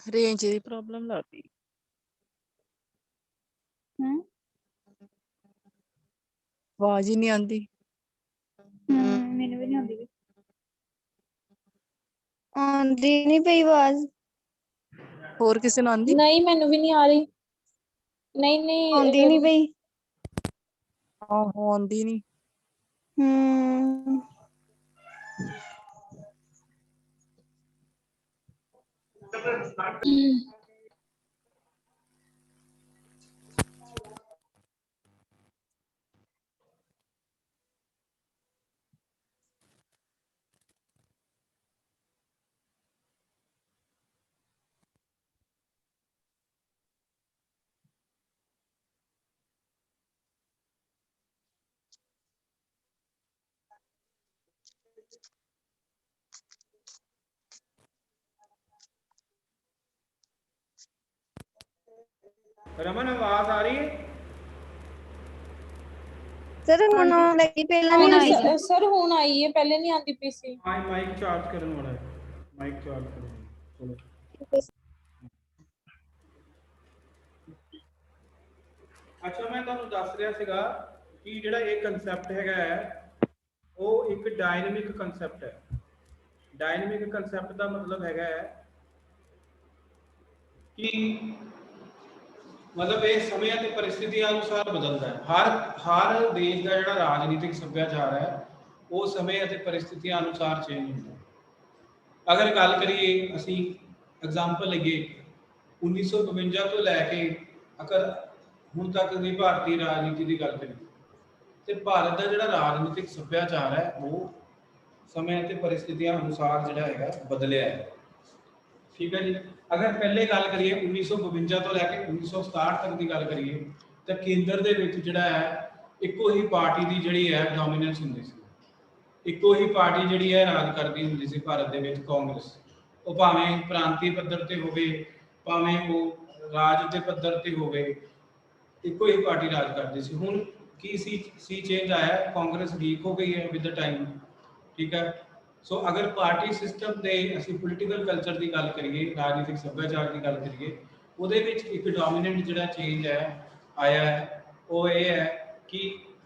ਰੇਂਜ ਦੀ ਪ੍ਰੋਬਲਮ ਲੱਗਦੀ। ਆਵਾਜ਼ ਹੀ ਨਹੀਂ ਆਉਂਦੀ। ਮੈਨੂੰ ਵੀ ਨਹੀਂ ਆਉਂਦੀ ਵੀ। ਆਉਂਦੀ ਨਹੀਂ ਪਈ ਆਵਾਜ਼। ਹੋਰ ਕਿਸੇ ਨੂੰ ਆਉਂਦੀ? ਨਹੀਂ ਮੈਨੂੰ ਵੀ ਨਹੀਂ ਆ ਰਹੀ। ਨਹੀਂ ਆਉਂਦੀ ਨਹੀਂ ਪਈ। ਆਹੋ ਆਉਂਦੀ ਨਹੀਂ। ਹਮ ਰਮਨ ਆਵਾਜ਼ ਆ ਰਹੀ ਹੈ? ਸਰ ਹੁਣ ਆਉਣ ਲੱਗੀ, ਪਹਿਲਾਂ ਨਹੀਂ ਆਈ ਸੀ। ਸਰ ਹੁਣ ਆਈ ਹੈ, ਪਹਿਲੇ ਨਹੀਂ ਆਉਂਦੀ ਪਈ ਸੀ। ਮਾਈਕ ਚਾਰਜ ਕਰਨ ਵਾਲਾ ਹੈ, ਮਾਈਕ ਚਾਰਜ ਕਰੋ। ਚਲੋ ਅੱਛਾ, ਮੈਂ ਤੁਹਾਨੂੰ ਦੱਸ ਰਿਹਾ ਸੀਗਾ ਕਿ ਜਿਹੜਾ ਇਹ ਕਨਸੈਪਟ ਹੈਗਾ ਹੈ ਉਹ ਇੱਕ ਡਾਇਨਾਮਿਕ ਕਨਸੈਪਟ ਹੈ। ਡਾਇਨਾਮਿਕ ਕਨਸੈਪਟ ਦਾ ਮਤਲਬ ਹੈਗਾ ਹੈ ਕਿ ਮਤਲਬ ਇਹ ਸਮੇਂ ਅਤੇ परिस्थितियां ਅਨੁਸਾਰ ਬਦਲਦਾ ਹੈ। ਹਰ ਦੇਸ਼ ਦਾ ਜਿਹੜਾ ਰਾਜਨੀਤਿਕ ਸੱਭਿਆਚਾਰ ਹੈ ਉਹ ਸਮੇਂ ਅਤੇ परिस्थितियां ਅਨੁਸਾਰ ਚੇਂਜ ਹੁੰਦਾ ਹੈ। ਅਗਰ ਗੱਲ ਕਰੀਏ, ਅਸੀਂ ਐਗਜ਼ਾਮਪਲ ਲਈਏ 1952 ਤੋਂ ਲੈ ਕੇ ਅਗਰ ਹੁਣ ਤੱਕ ਦੀ ਭਾਰਤੀ ਰਾਜਨੀਤੀ ਦੀ ਗੱਲ ਕਰੀਏ ਤੇ ਭਾਰਤ ਦਾ ਜਿਹੜਾ ਰਾਜਨੀਤਿਕ ਸੱਭਿਆਚਾਰ ਹੈ ਉਹ ਸਮੇਂ ਅਤੇ परिस्थितियां ਅਨੁਸਾਰ ਜਿਹੜਾ ਹੈਗਾ ਬਦਲਿਆ ਹੈ। ਠੀਕ ਹੈ ਜੀ। ਅਗਰ ਪਹਿਲੇ ਗੱਲ ਕਰੀਏ 1952 ਤੋਂ ਲੈ ਕੇ 1967 ਤੱਕ ਦੀ ਗੱਲ ਕਰੀਏ ਤਾਂ ਕੇਂਦਰ ਦੇ ਵਿੱਚ ਜਿਹੜਾ ਹੈ ਇੱਕੋ ਹੀ ਪਾਰਟੀ ਦੀ ਜਿਹੜੀ ਹੈ ਡੋਮੀਨੈਂਸ ਹੁੰਦੀ ਸੀ। ਇੱਕੋ ਹੀ ਪਾਰਟੀ ਜਿਹੜੀ ਹੈ ਰਾਜ ਕਰਦੀ ਹੁੰਦੀ ਸੀ ਭਾਰਤ ਦੇ ਵਿੱਚ, ਕਾਂਗਰਸ। ਉਹ ਭਾਵੇਂ ਪ੍ਰਾਂਤੀ ਪੱਧਰ ਤੇ ਹੋਵੇ, ਭਾਵੇਂ ਉਹ ਰਾਜ ਦੇ ਪੱਧਰ ਤੇ ਹੋਵੇ, ਇੱਕੋ ਹੀ ਪਾਰਟੀ ਰਾਜ ਕਰਦੀ ਸੀ। ਹੁਣ ਕੀ ਸੀ ਚੇਂਜ ਆਇਆ, ਕਾਂਗਰਸ ਵੀਕ ਹੋ ਗਈ ਹੈ ਵਿਦ ਦ ਟਾਈਮ। ਠੀਕ ਹੈ। ਸੋ ਅਗਰ ਪਾਰਟੀ ਸਿਸਟਮ ਦੇ ਅਸੀਂ ਪੋਲੀਟੀਕਲ ਕਲਚਰ ਦੀ ਗੱਲ ਕਰੀਏ, ਰਾਜਨੀਤਿਕ ਸੱਭਿਆਚਾਰ ਦੀ ਗੱਲ ਕਰੀਏ, ਉਹਦੇ ਵਿੱਚ ਇੱਕ ਡੋਮੀਨੈਂਟ ਜਿਹੜਾ ਚੇਂਜ ਹੈ ਆਇਆ ਹੈ ਉਹ ਇਹ ਹੈ ਕਿ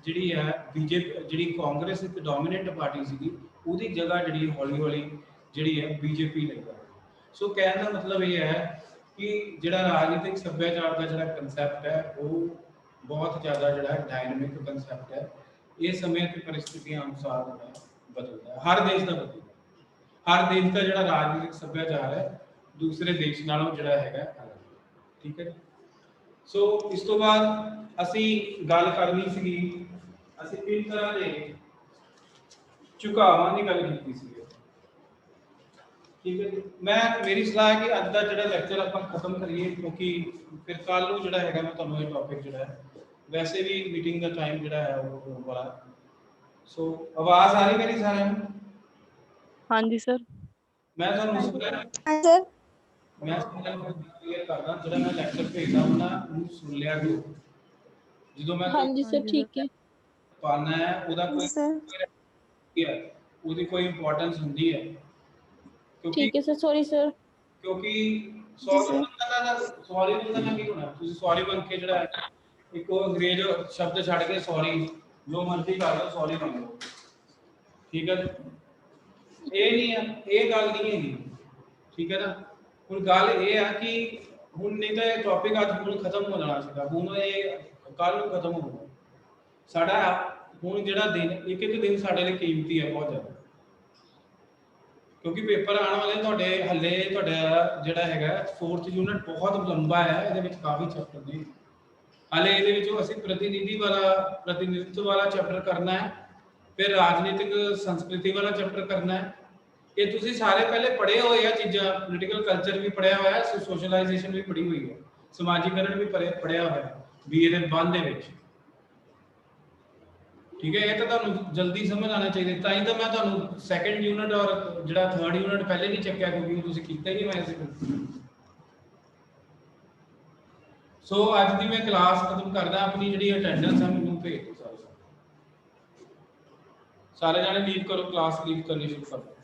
ਜਿਹੜੀ ਹੈ ਬੀਜੇਪੀ, ਜਿਹੜੀ ਕਾਂਗਰਸ ਇੱਕ ਡੋਮੀਨੈਂਟ ਪਾਰਟੀ ਸੀਗੀ, ਉਹਦੀ ਜਗ੍ਹਾ ਜਿਹੜੀ ਹੌਲੀ ਹੌਲੀ ਜਿਹੜੀ ਹੈ ਬੀਜੇਪੀ ਲੈ ਗਈ। ਸੋ ਕਹਿਣ ਦਾ ਮਤਲਬ ਇਹ ਹੈ ਕਿ ਜਿਹੜਾ ਰਾਜਨੀਤਿਕ ਸੱਭਿਆਚਾਰ ਦਾ ਜਿਹੜਾ ਕਨਸੈਪਟ ਹੈ ਉਹ ਬਹੁਤ ਜ਼ਿਆਦਾ ਜਿਹੜਾ ਡਾਇਨਾਮਿਕ ਕਨਸੈਪਟ ਹੈ। ਇਹ ਸਮੇਂ ਤੇ परिस्थितियां ਅਨੁਸਾਰ ਜਿਹੜਾ ਬਦਲਦਾ ਹੈ। ਹਰ ਦੇਸ਼ ਦਾ ਬਦਲਦਾ ਹੈ। ਹਰ ਦੇਸ਼ ਦਾ ਜਿਹੜਾ ਰਾਜਨੀਤਿਕ ਸੱਭਿਆਚਾਰ ਹੈ ਦੂਸਰੇ ਦੇਸ਼ ਨਾਲੋਂ ਜਿਹੜਾ ਹੈਗਾ ਅਲੱਗ। ਠੀਕ ਹੈ। ਸੋ ਇਸ ਤੋਂ ਬਾਅਦ ਅਸੀਂ ਗੱਲ ਕਰਨੀ ਸੀਗੀ, ਅਸੀਂ ਤਿੰਨ ਤਰ੍ਹਾਂ ਦੇ ਝੁਕਾਵਾਂ ਦੀ ਗੱਲ ਕੀਤੀ ਸੀ। ਠੀਕ ਹੈ ਜੀ। ਮੇਰੀ ਸਲਾਹ ਹੈ ਕਿ ਅੱਜ ਦਾ ਜਿਹੜਾ ਲੈਕਚਰ ਆਪਾਂ ਖਤਮ ਕਰੀਏ, ਕਿਉਂਕਿ ਫਿਰ ਕੱਲ ਨੂੰ ਜਿਹੜਾ ਹੈਗਾ ਮੈਂ ਤੁਹਾਨੂੰ ਇਹ ਟੌਪਿਕ ਜਿਹੜਾ ਹੈ, ਵੈਸੇ ਵੀ ਮੀਟਿੰਗ ਦਾ ਟਾਈਮ ਜਿਹੜਾ ਹੈ ਉਹ ਹੋਣ ਵਾਲਾ। ਸੋ ਆਵਾਜ਼ ਆ ਰਹੀ ਮੇਰੀ ਸਾਰਿਆਂ ਨੂੰ? ਹਾਂਜੀ ਸਰ। ਮੈਂ ਤੁਹਾਨੂੰ ਸਰ ਕਲੀਅਰ ਕਰਦਾ, ਜਿਹੜਾ ਮੈਂ ਲੈਕਚਰ ਭੇਜਦਾ ਉਹਨਾਂ ਨੂੰ ਸੁਣ ਲਿਆ ਕਰੋ। ਜਦੋਂ ਮੈਂ ਹਾਂਜੀ ਸਰ ਠੀਕ ਹੈ। ਪਾਣਾ ਹੈ ਉਹਦਾ ਕੋਈ ਉਹਦੀ ਕੋਈ ਇੰਪੋਰਟੈਂਸ ਹੁੰਦੀ ਹੈ, ਕਿਉਂਕਿ ਠੀਕ ਹੈ ਸਰ। Sorry sir. ਕਿਉਂਕਿ ਸੌਰੀ ਬੋਲਣ ਨਾਲ ਕੀ ਹੋਣਾ, ਤੁਸੀਂ ਸੌਰੀ ਬਣ ਕੇ ਜਿਹੜਾ ਇੱਕ ਉਹ ਅੰਗਰੇਜ਼ ਸ਼ਬਦ ਛੱਡ ਕੇ ਸੌਰੀ ਜੋ ਮਰਜ਼ੀ ਕਰ ਲਓ, ਸੌਰੀ ਬਣ ਲਓ। ਠੀਕ ਹੈ। ਇਹ ਨਹੀਂ ਹੈ, ਇਹ ਗੱਲ ਨਹੀਂ ਹੈਗੀ। ਠੀਕ ਹੈ ਨਾ। ਹੁਣ ਗੱਲ ਇਹ ਆ ਕਿ ਹੁਣ ਨਹੀਂ ਤਾਂ ਇਹ ਟੌਪਿਕ ਅੱਜ ਹੁਣ ਖਤਮ ਹੋ ਜਾਣਾ ਸੀਗਾ, ਹੁਣ ਇਹ ਕੱਲ ਨੂੰ ਖਤਮ ਹੋਊਗਾ। ਸਾਡਾ ਹੁਣ ਜਿਹੜਾ ਦਿਨ, ਇੱਕ ਇੱਕ ਦਿਨ ਸਾਡੇ ਲਈ ਕੀਮਤੀ ਹੈ ਬਹੁਤ ਜ਼ਿਆਦਾ, ਕਿਉਂਕਿ ਪੇਪਰ ਆਉਣ ਵਾਲੇ ਤੁਹਾਡੇ ਹੱਲੇ ਤੁਹਾਡਾ ਜਿਹੜਾ ਹੈਗਾ 4th ਯੂਨਿਟ ਬਹੁਤ ਲੰਬਾ ਹੈ, ਇਹਦੇ ਵਿੱਚ ਕਾਫੀ ਚੈਪਟਰ ਨੇ ਹਾਲੇ। ਇਹਦੇ ਵਿੱਚੋਂ ਅਸੀਂ ਪ੍ਰਤੀਨਿਧਿਤਵ ਵਾਲਾ ਚੈਪਟਰ ਕਰਨਾ ਹੈ, ਫਿਰ ਰਾਜਨੀਤਿਕ ਸੰਸਕ੍ਰਿਤੀ ਵਾਲਾ ਚੈਪਟਰ ਕਰਨਾ ਹੈ, ਇਹ ਤੁਸੀਂ ਸਾਰੇ ਪਹਿਲੇ ਪੜ੍ਹੇ ਹੋਏ ਆ ਚੀਜ਼ਾਂ, ਪੋਲੀਟੀਕਲ ਕਲਚਰ ਵੀ ਪੜ੍ਹਿਆ ਹੋਇਆ, ਸੋਸ਼ਲਾਈਜੇਸ਼ਨ ਵੀ ਪੜ੍ਹੀ ਹੋਈ ਹੈ, ਸਮਾਜੀਕਰਨ ਵੀ ਪੜ੍ਹਿਆ ਹੋਇਆ ਬੀਏ ਦੇ ਬੰਦ ਦੇ ਵਿੱਚ। ਠੀਕ ਹੈ, ਇਹ ਤਾਂ ਤੁਹਾਨੂੰ ਜਲਦੀ ਸਮਝ ਆਣਾ ਚਾਹੀਦਾ, ਤਾਂ ਹੀ ਤਾਂ ਮੈਂ ਤੁਹਾਨੂੰ ਸੈਕੰਡ ਯੂਨਿਟ ਔਰ ਜਿਹੜਾ ਥਰਡ ਯੂਨਿਟ ਪਹਿਲੇ ਨਹੀਂ ਚੱਕਿਆ, ਕਿਉਂਕਿ ਤੁਸੀਂ ਕੀਤਾ ਹੀ ਨਹੀਂ ਹੋਇਆ ਸੀ। ਸੋ ਅੱਜ ਦੀ ਮੈਂ ਕਲਾਸ ਖਤਮ ਕਰਦਾ, ਆਪਣੀ ਜਿਹੜੀ ਅਟੈਂਡੈਂਸ ਹੈ ਮੈਨੂੰ ਭੇਜ ਦਿਓ ਸਾਰੇ ਜਾਣੇ ਲੀਵ ਕਰੋ, ਕਲਾਸ ਲੀਵ ਕਰਨੀ ਸ਼ੁਰੂ ਕਰੋ।